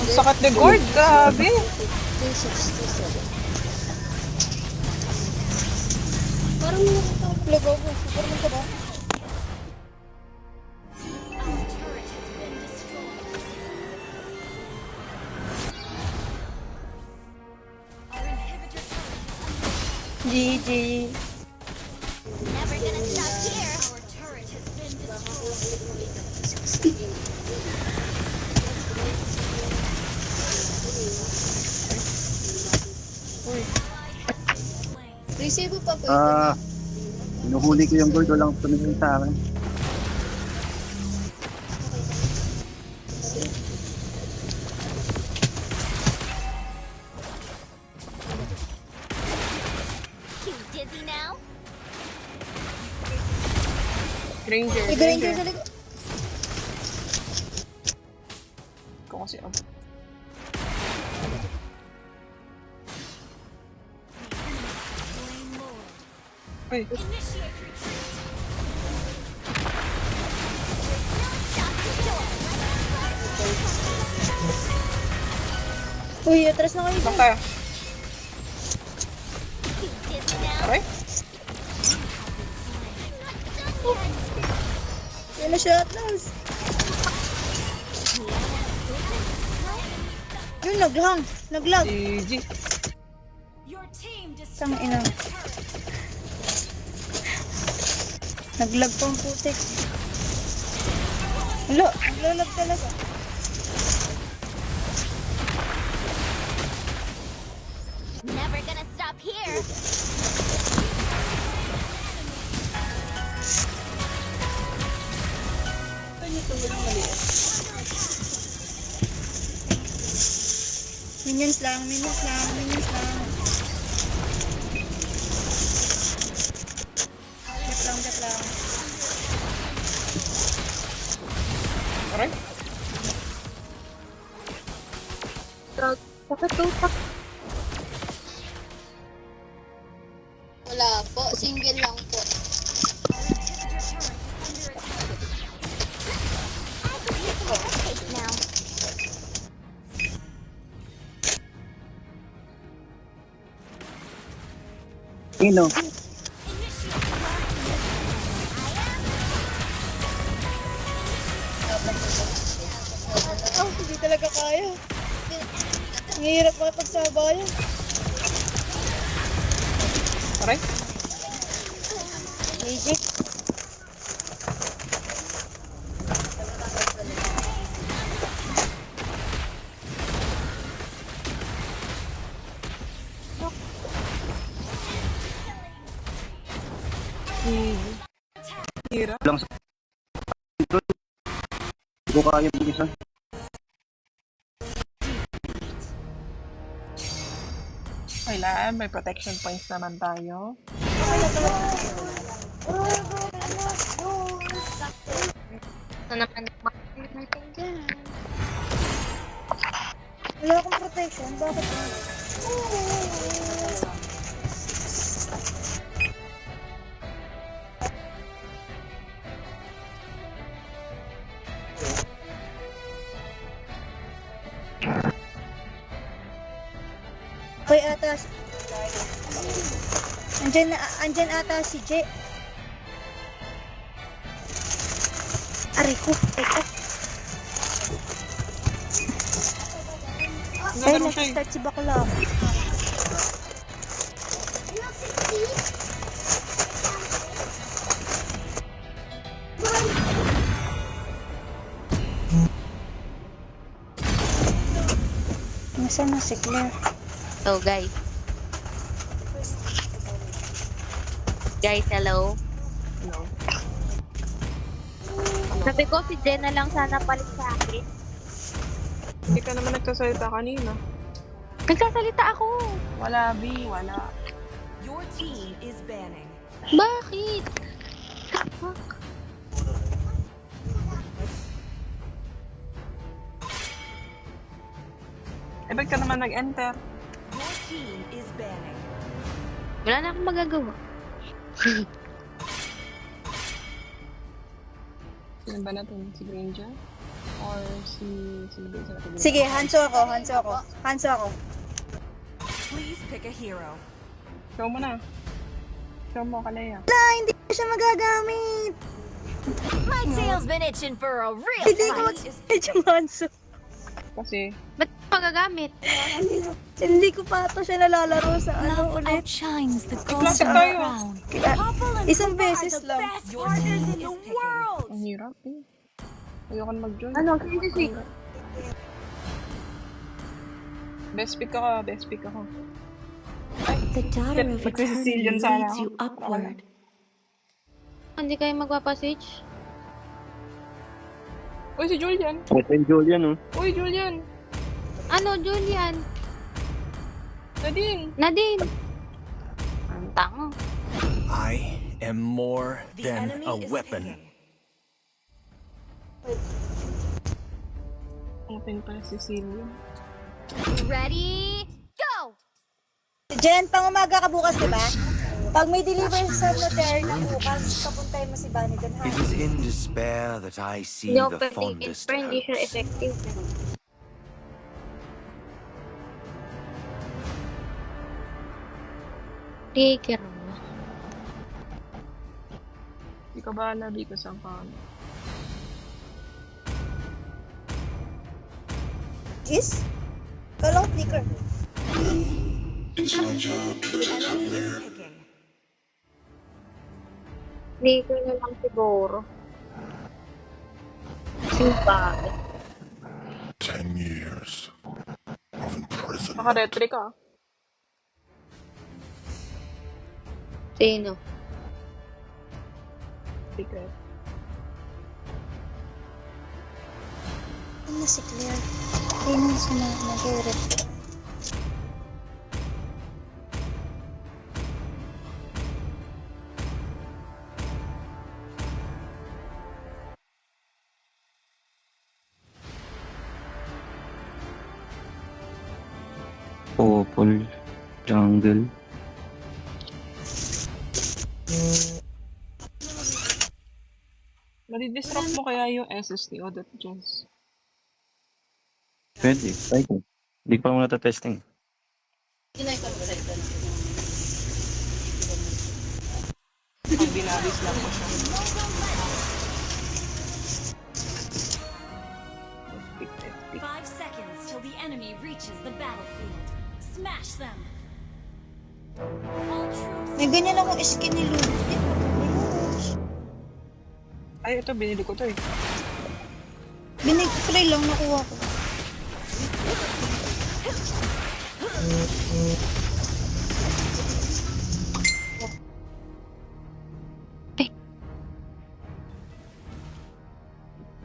Ang sakit ni Gord, grabe. 267. Parang Lugaw mo. Superman ka ba? Our turret has been destroyed. Our inhibitor turret GG. Never gonna stop here. Our turret has been destroyed. Receive pa po. Hinuhuli ko yung gold, walang tumingin sa akin. Too dizzy now? Granger, May Granger Granger. sa likod. Ikaw kasi, Slain Lord. Uy, Initiate retreat. Stop the door. Uy, atras na kayo bak dyan. tayo. Too dizzy now? Aray? Yan na siya, atlas. Yun, naglang. Naglag. GG. Your team Tang destroyed ina. the turret. Naglag pang putik. Wala, naglalag talaga. Never gonna stop here. Minions lang, minions lang, minions lang. Dap lang. Aray? Wala po. Single lang po. Take now. Ino, Oh, hindi talaga kaya. Ang hirap makapagsabayan. Aray? Easy. Hirap. lang sa hindi ko kaya mag-isa. Kailan, may protection points naman tayo. Ito naman natin dyan. Wala akong protection. Bakit? Hoy, atas. Andyan ata si J. Aray ko. Teka. Ay, Nagano siya eh. nag-start si bakla. Nasaan na si Claire? So guys. Guys, hello. No. Sabi ko, si Jenna lang sana palit sa akin. Hindi ka naman nagsasalita kanina. Nagsasalita ako. Wala, B. Wala. Your team is banning. Bakit? Eh, ba't ka naman nag-enter? Your team is banning. Wala na akong magagawa. Sino ba natin? Si Granger? Or si Granger natin? Sige, Hanso ako. Please pick a hero. Show mo na. Show mo, Kalea. Wala, hindi ko siya magagamit. My tail's been itching for a real Hindi ko fight. mag-edge yung Hanso. Kasi, Ba't magagamit? Hindi ko pa ito siya nalalaro sa ano Love ulit. outshines the Classic golden tayo. crown. Kaya, Couple and isang Pooh are beses the lang. best partners in the world. ang hirap eh. Ayoko na mag-join. Ano? Sino si Best pick ako, best pick ako. The daughter of Nagsi-Sicilian eternity sana leads ako. you upward. Hindi kayo magpapaswitch? Uy, si Julian. Ito yung Julian, oh. Uy, Julian. Ano, Julian? Nadine. Nadine? Ang tanga. I am more The than enemy a is weapon. picking. Open pala si Celia. Ready? Go! Jen, pang umaga ka bukas, di ba? Pag may delivery sa hotel na bukas, papuntahin mo si Bunny dun, ha? It is in despair that I see Hindi ako the pwedeng fondest in-spray, hindi siya hopes. effective. Trigger mo. Di ka ba nabi ko sa kano? Is? Kala ko flicker. The enemy is picking. Trigger na lang siguro. Bakit? 10 years of imprisonment. Naka-retry ka. Sino? Secret. Ano si Claire? Ayun siya na nag-rep. Purple. Jungle. Madi-disrupt mo kaya yung SS ni Odot Jens. Pwede. Try ko. Hindi pa muna testing. Pag binabis lang mo siya. Pick, pick, pick. 5 seconds till the enemy reaches the battlefield. Smash them. All troops. May ganyan akong skin ni Lulu. Ay, ito, binili ko to eh. Free lang nakuha ko.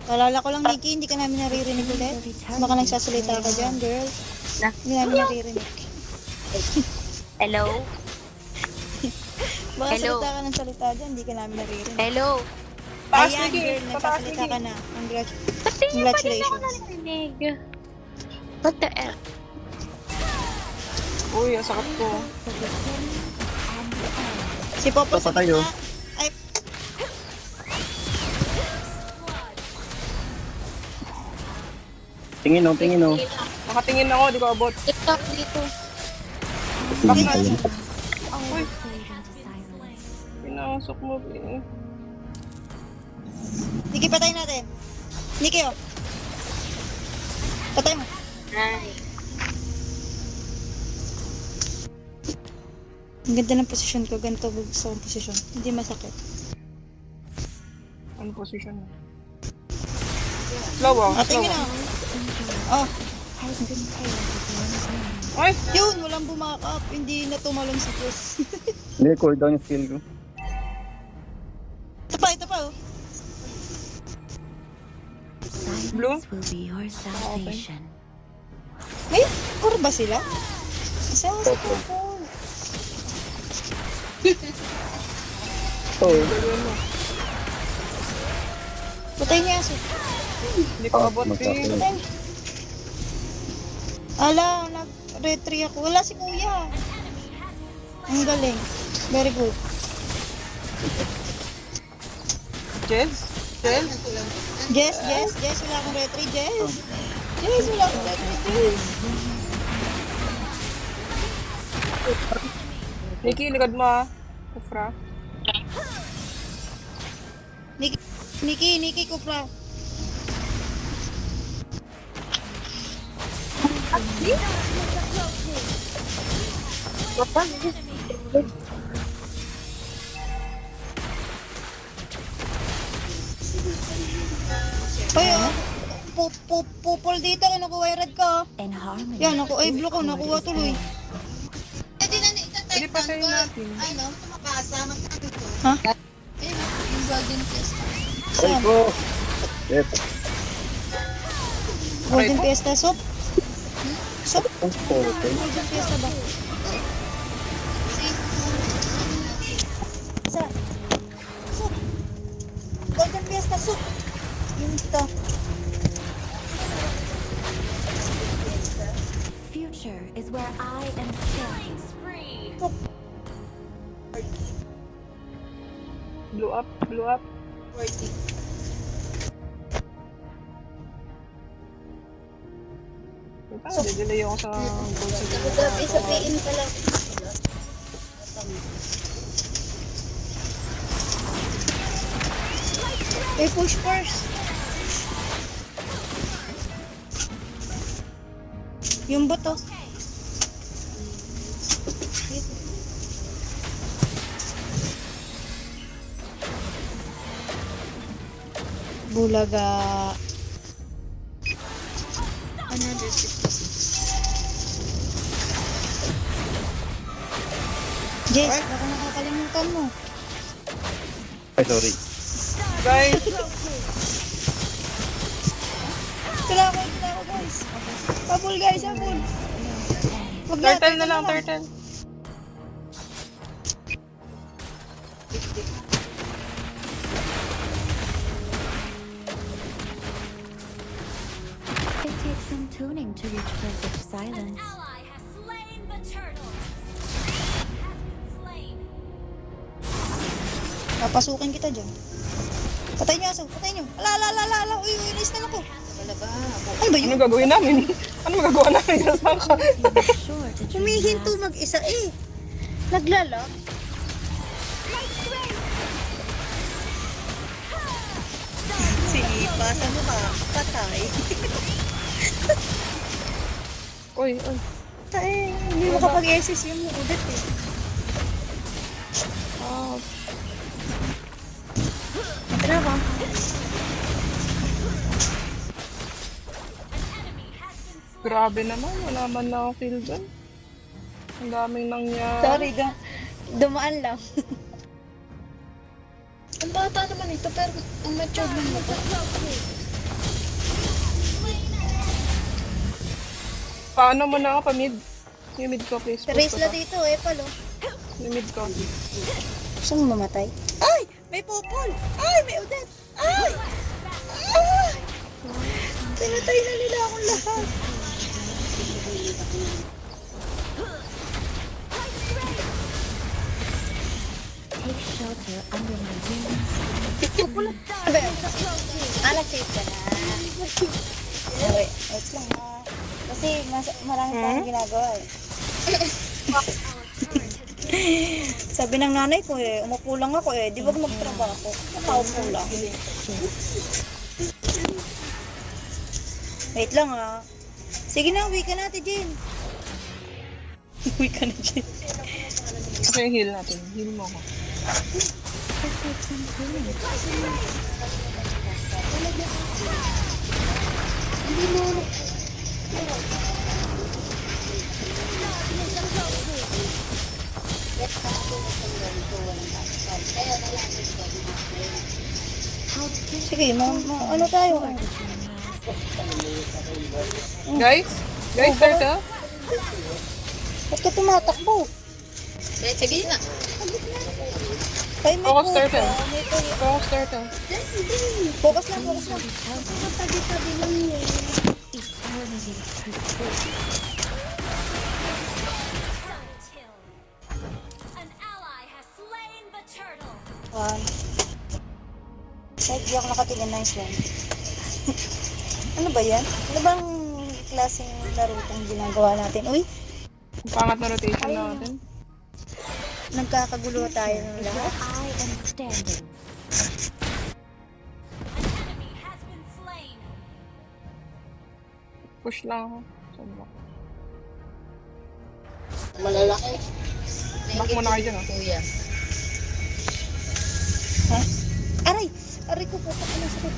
Alala ko lang, Nikki, hindi ka namin naririnig ulit. Baka nagsasalita ka dyan, girl. Hindi namin naririnig. Hello? Baka Hello? salita ka ng salita dyan, hindi ka namin naririnig. Hello? Taas, Ayan, Nikki! girl, Pataas, nagsasalita Nikki! ka na. Pati niya pa din ako Congratulations. narinig. What the F? Uy, ang sakit ko. Si Popo Ito pa tayo. Ay, Tingin, oh. Tingin, oh. Nakatingin ako, di ko abot. TikTok dito. Tingin tayo. Uy, pinasok mo eh. Nikki, patay natin. Nikki, oh. Patay mo. Nice. Ang ganda ng posisyon ko. Ganito gusto kong posisyon. Hindi masakit. Ano position mo? Slow ah, slow Tingin, ah. oh. Oh. Ay! Yun, walang bumakap. Hindi na tumalon sa push. Hindi, cooldown yung skill ko. Ito pa, oh. Blue? will be your salvation. May core ba sila? Isa si Popol. Patay niya Aso. Hindi ko abot eh. Ala, nag-retry ako. Wala si Kuya. Ang galing. Very good. Jez? Jez? Jess, wala akong retry, Jess. Jess, wala akong retry, Jess. Nikki, likod mo ah. Kufra. Nikki, Kupra. Hoy, pupol dito, nakuha yung red ka. In harmony. Yan, ay blue ko, nakuha tuloy. Pwede pa tayo natin. Ha? Yung golden fiesta. Saan? Yes. Golden Fiesta soup? Soup? Okay. Golden Fiesta ba? Saan? Soup. Golden Fiesta soup. Yung ito. Future is where I am standing. Spree. Blue up, blue up. 40. Ito, didelay ako sa gold. Isa PN pala. Push first. Yung bato. Bulaga. Another 56. Jess, baka nakakalimutan mo. Ay, sorry. Guys, Tala ko guys. Habol guys, habol. Wag na, turtle na lang, turtle. It takes some tuning to reach perfect An silence. ally has slain the turtle. Has been slain. Papasukin kita dyan. Patay niyo aso, patay niyo. Ala. Uy, nice na ako. Ano ba Ano yun? gagawin namin? Ano magagawa namin sa sangka? Be sure to dream Humihinto less. mag-isa eh. Naglalak. Sinipa sa mukha. Patay. Uy. Tay, hindi mo kapag-SS yung ulit eh. Ah, Tara ba? grabe naman. Wala man na akong kill dun. Ang daming nangyari. Sorry, dumaan lang. Ang bata naman ito, pero ang mature lang mo. Paano mo na ako pa-mid? Yung mid ko, please. Race la dito eh, palo. Yung mid ko. Gusto mo mamatay? Ay! May popol! Ay! May udet! Ay! Ay! Pinatay na nila akong lahat. Take shelter under my wings. Save ka na. Wait lang ha. Kasi marami pa akong ginagawa eh. Sabi ng nanay ko eh, umupo lang ako eh. Di ba magtrabaho? Nakaupo lang. Wait lang ha. Sige na, uwi ka natin, Jen. Uwi ka na, Jen. Kasi yung heal natin. Heal mo ako. It takes some tuning. Sige, ano tayo? Guys? Guys, turtle? Ba't ka tumatakbo? Sige na. Ay, may Focus cobra. turtle. May cobra. Focus turtle. Focus lang, focus lang. An ally has slain the turtle. One. Kahit di ako nakatingin, nice one. Ano ba yan? Ano bang klaseng laro itong ginagawa natin? Uy, Ang pangat na rotation natin. nagkakagulo tayo ng lahat. I am standing. An enemy has been slain. Push lang ako. Saan ba? Malalaki. Back muna kayo dyan, oh. Kuya. Ha? Aray! Aray ko po, ano sakit.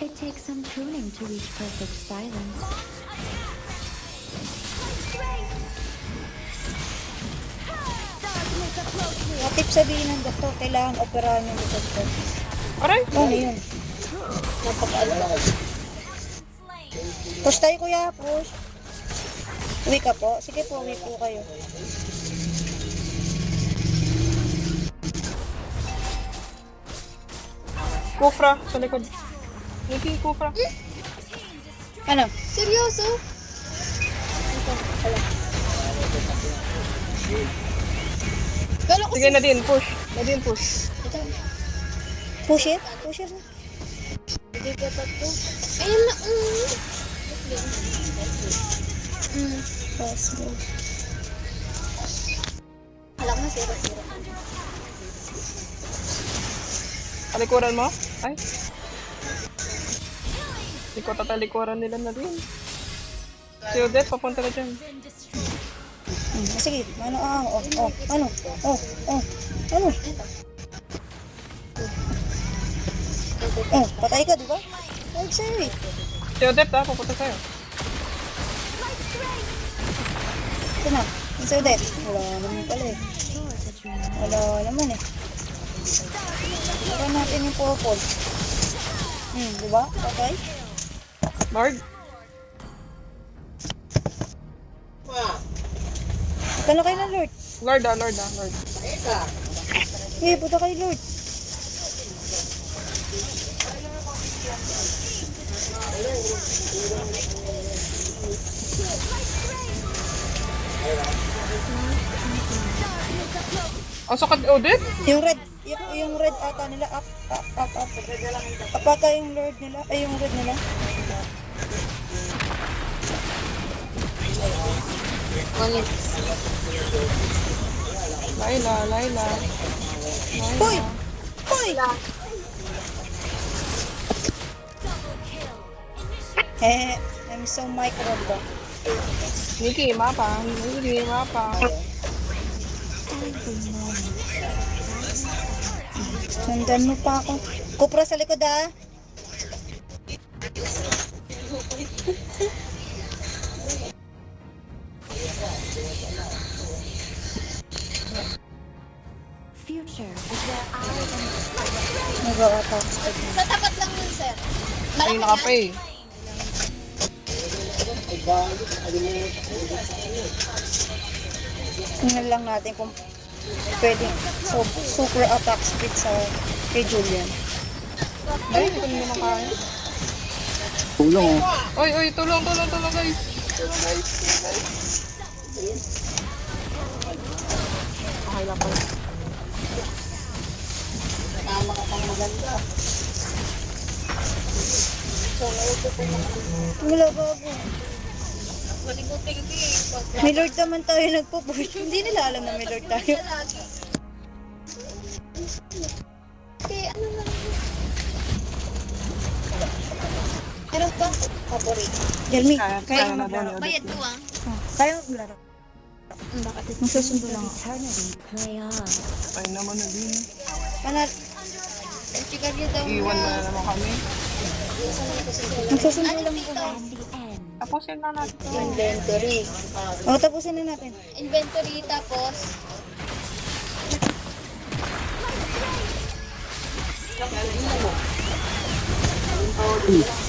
It takes some tuning to reach perfect silence. Matip sabihin ng doktor, kailangan operahan yung likod ko. Aray! Ano yun? Push tayo kuya, push. Uwi ka po? Sige po, uwi po kayo. Kufra, sa likod. Nikki, Kufra. Ano? Seryoso? Kala ko Sige, Nadine, push. Nadine, push. Push it? Push it. hindi ka pa to. Ayun na. Let's go. Alam na, zero. Talikuran mo? Ay. Hindi ko tatalikuran nila na din. Si Odette, papunta na dyan. Sige, ano, ano, ano? Patay ka, di ba? Ay, sa'yo eh. Si Odette, papunta sa'yo. Ito na, si Odette. Wala naman pala eh. Wala naman eh. Para natin yung purple. Di ba? Okay. Lord? Kano kayo na, Lord? Lord. Eh, puta kay Lord. Oh, so Odette? Yung red, yung red ata nila, up. Apaka yung Lord nila, ay yung red nila. Laila. Hoy! Hoy! I'm so micro ba? Nikki, mapa. Sundan mo pa ako. Kupra sa likod ah. Future is where I am. Nag-a-attack. Sa tapat lang yun, sir. Ay, nakapay. Tingnan lang natin kung pwedeng super attack speed sa kay Julian. Ay, hindi ko naman kaya. Tulong. Oy, tulong, guys. Okay lang pala. Tama ka pang maganda. Wala bago. May Lord naman tayo nagpo-push. Hindi nila alam na may Lord tayo. Okay, ano na? Meron pa? Favorite. Jelmy, Kaya na daw ni Bayad Odette. ko ah. kaya maglaro. Masusundo lang ako. Eternity play on. Ay naman na din. Panat, Ang sigaryo daw Iwan mo na naman kami. magsusundo lang ako. And the end. Tapusin na natin to. inventory. O, tapusin na natin. Inventory tapos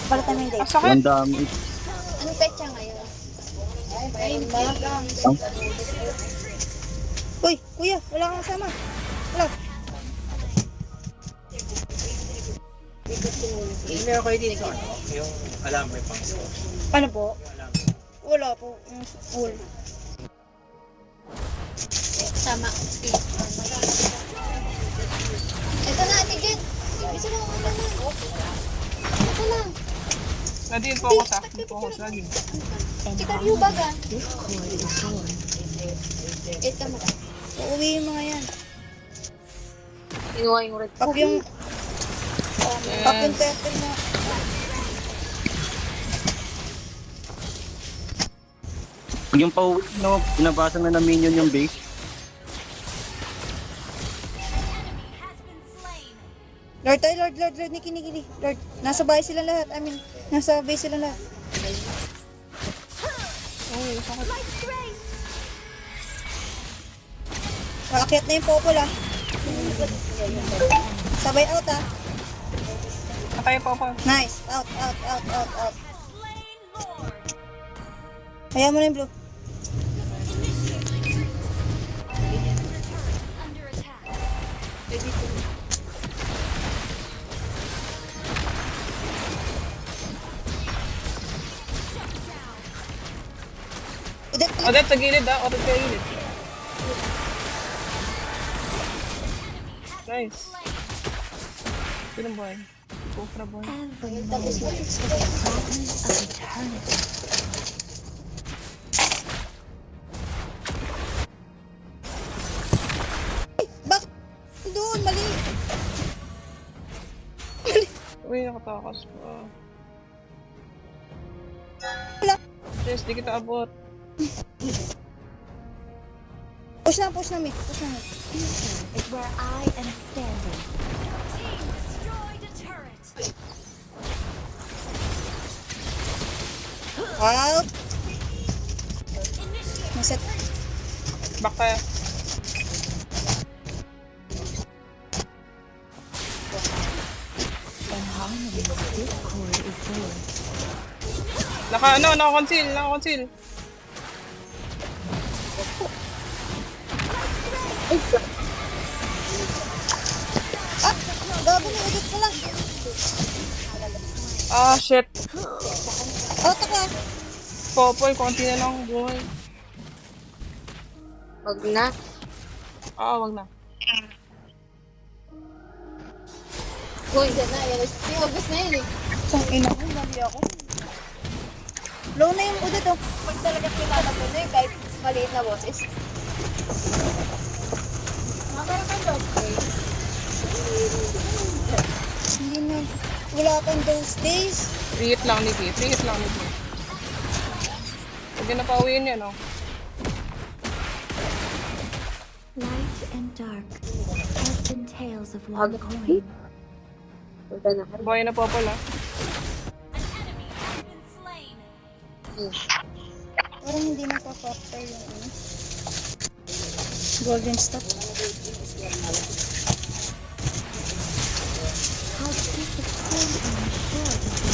Palitan mo yung date. Sakit. Ang dami. Anong petsa ngayon? Ay, lang. Uy, kuya, wala kang kasama. Wala. Meron kayo din sa yung alam may pang Ano po? Wala po. Full. Sama. Ito na, Ate Jen. Bisa mo ako na. Ito na. Nadine, focus ah. Focus, Nadine. Kita view baga. Ito mo. Uuwi yung mga yan. Inuha yung red. Pag yung... Pag yung turtle na... Yung pauwi, no, pinabasa na ng minion yung base. Lord, tayo, Lord, Niki. Lord, nasa bahay sila lahat. I mean, nasa base sila lahat. Malakyat na yung popol ah. Sabay out ah. Patay po ako. Nice. Out. Hayaan mo na yung blue. Udet, Odette, sa gilid ah. Odette sa gilid. Nice. Sinong boy? Cobra boy. bak! Doon, mali! Uy, nakatakas pa. Wala. Yes, di kita abot. Push na, mid. Is where I am standing. Destroyed a turret. Out! Naset. Back tayo. Naka-conceal. Ah! Gago na, udet ko lang. Ah, shit. Out ako ah. Popoy, konti na lang buhay. Wag na. Wag na. Uy, dyan na. Yung August na yun eh. Kung ina ko, mali ako. Low na yung udet oh. Pag talaga kilala mo na yun, kahit maliit na boses. Hindi na. Wala kang those days. Free hit lang ni P. Huwag na pauwiin yan, oh. Light and dark, heads and tails of one coin. Boy na popol, ah. An enemy has been slain. Parang hindi nagpa-factor yung ano. Golden stop. How disappointing short of the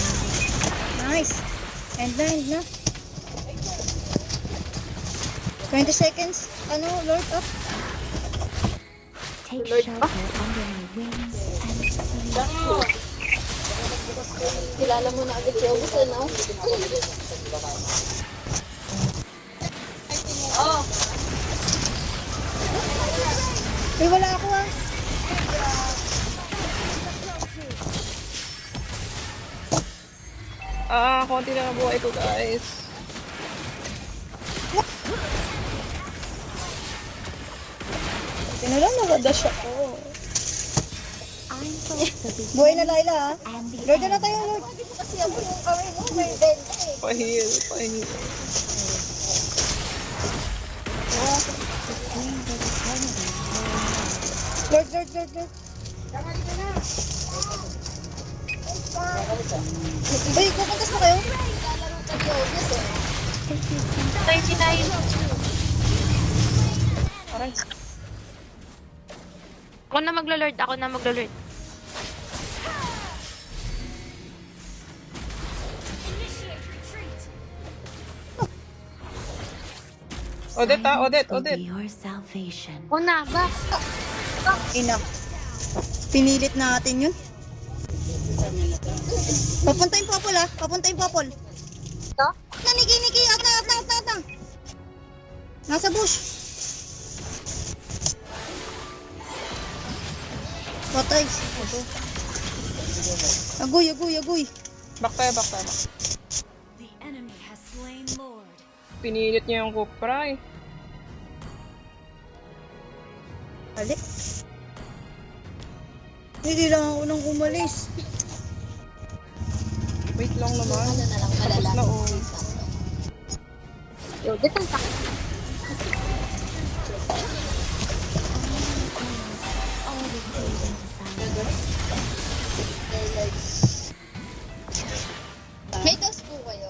Nice. End na. 20 seconds. Ano, Lord up. Take shelter under my wings and sleep. Kilala mo na agad si August, ano? Oh, Uy, wala ako ah. Konti na ang buhay ko, guys. Tinala, nagadash ako. I'm both the beginning Buhay na Laila ah. and the Lord, na end. tayo, Lord. kasi ako yung kawin mo, may benta eh. Pahil. Dreams of eternity. Lord. Uy, pupuntas na kayo? Lalaro ka ni August eh. Ako na maglo-lord. Odette. Your salvation. O na, ba? Ina. Pinilit natin yun. Papunta yung popol ah. Papunta yung popol. Ito? Niki. Atang. Nasa bush. Patay. Agoy. Back tayo. The enemy has slain Lord. Pinilit niya yung Kupra eh. Alik. Hindi lang ako nang umalis. Wait lang naman. Ano na lang, Tapos malala. na oh. Yo, dito ang takot. May dos po kayo?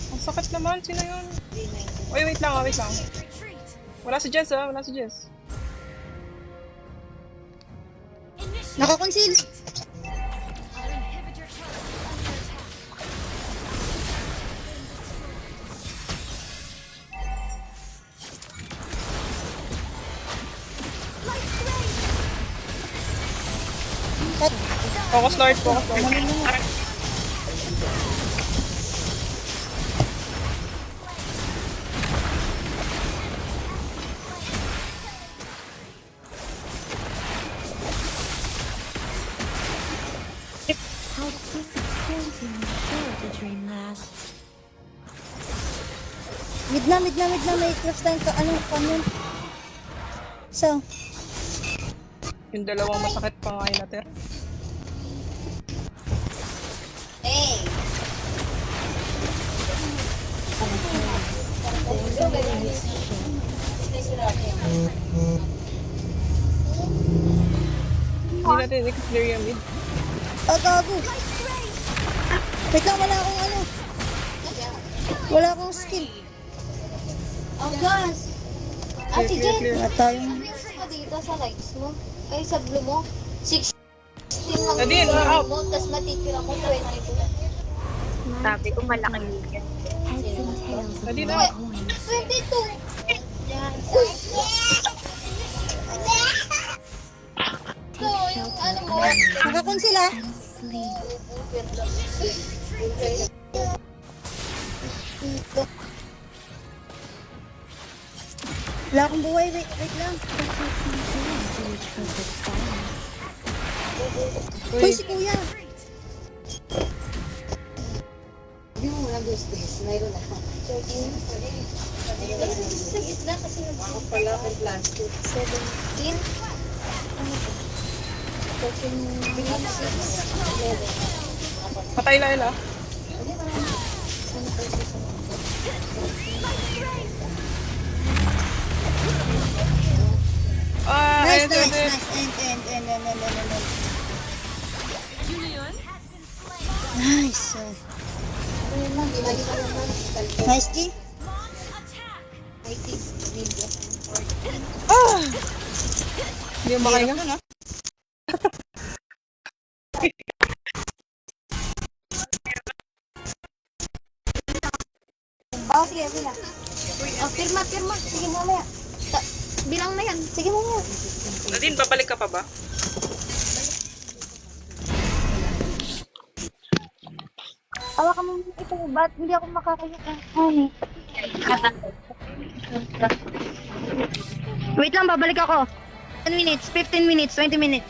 Ang sakit naman. Sino yun? Oy, wait lang. Retreat. Wala si Jess. Initiate. Nakakonsil. Our inhibitor turret is under attack. Focus Lord. How disappointing sure the dream lasts. Mid na. May crash time ka. Ano? So, Yung dalawang masakit pa nga yun natin. Hey! Hindi natin i-clear yung mid. gago. Wait lang, wala akong skill. Oh, gosh! Ate Jen, Wala tayong... ano ka dito sa likes mo? Ay, sa blue mo? 16 lang Nadine, yung out. mo, tapos matitira mo 22. Sabi ko malaki yan. Heads and tails of Nadine, my out. coins. 22! Yan. So, yung ano mo, Nakakonsil ah. And sleep. Wala akong buhay. Wait lang. Uy, si kuya. Hindi mo lang gusto guys, mayroon na. 13. Sa gitna kasi pala ang plastic. 17. 14. 11. Patay Layla. Nice. End. End. Nice. Nice, G. Hindi mo makahinga. Oh, sige, bila. Oh, pirma. Sige, mamaya. Bilang na yan. Sige, mamaya. Nadine, babalik ka pa ba? Awa ka mo ito. Ba't hindi ako makakaya? Honey. Wait lang, babalik ako. 10 minutes, 15 minutes, 20 minutes.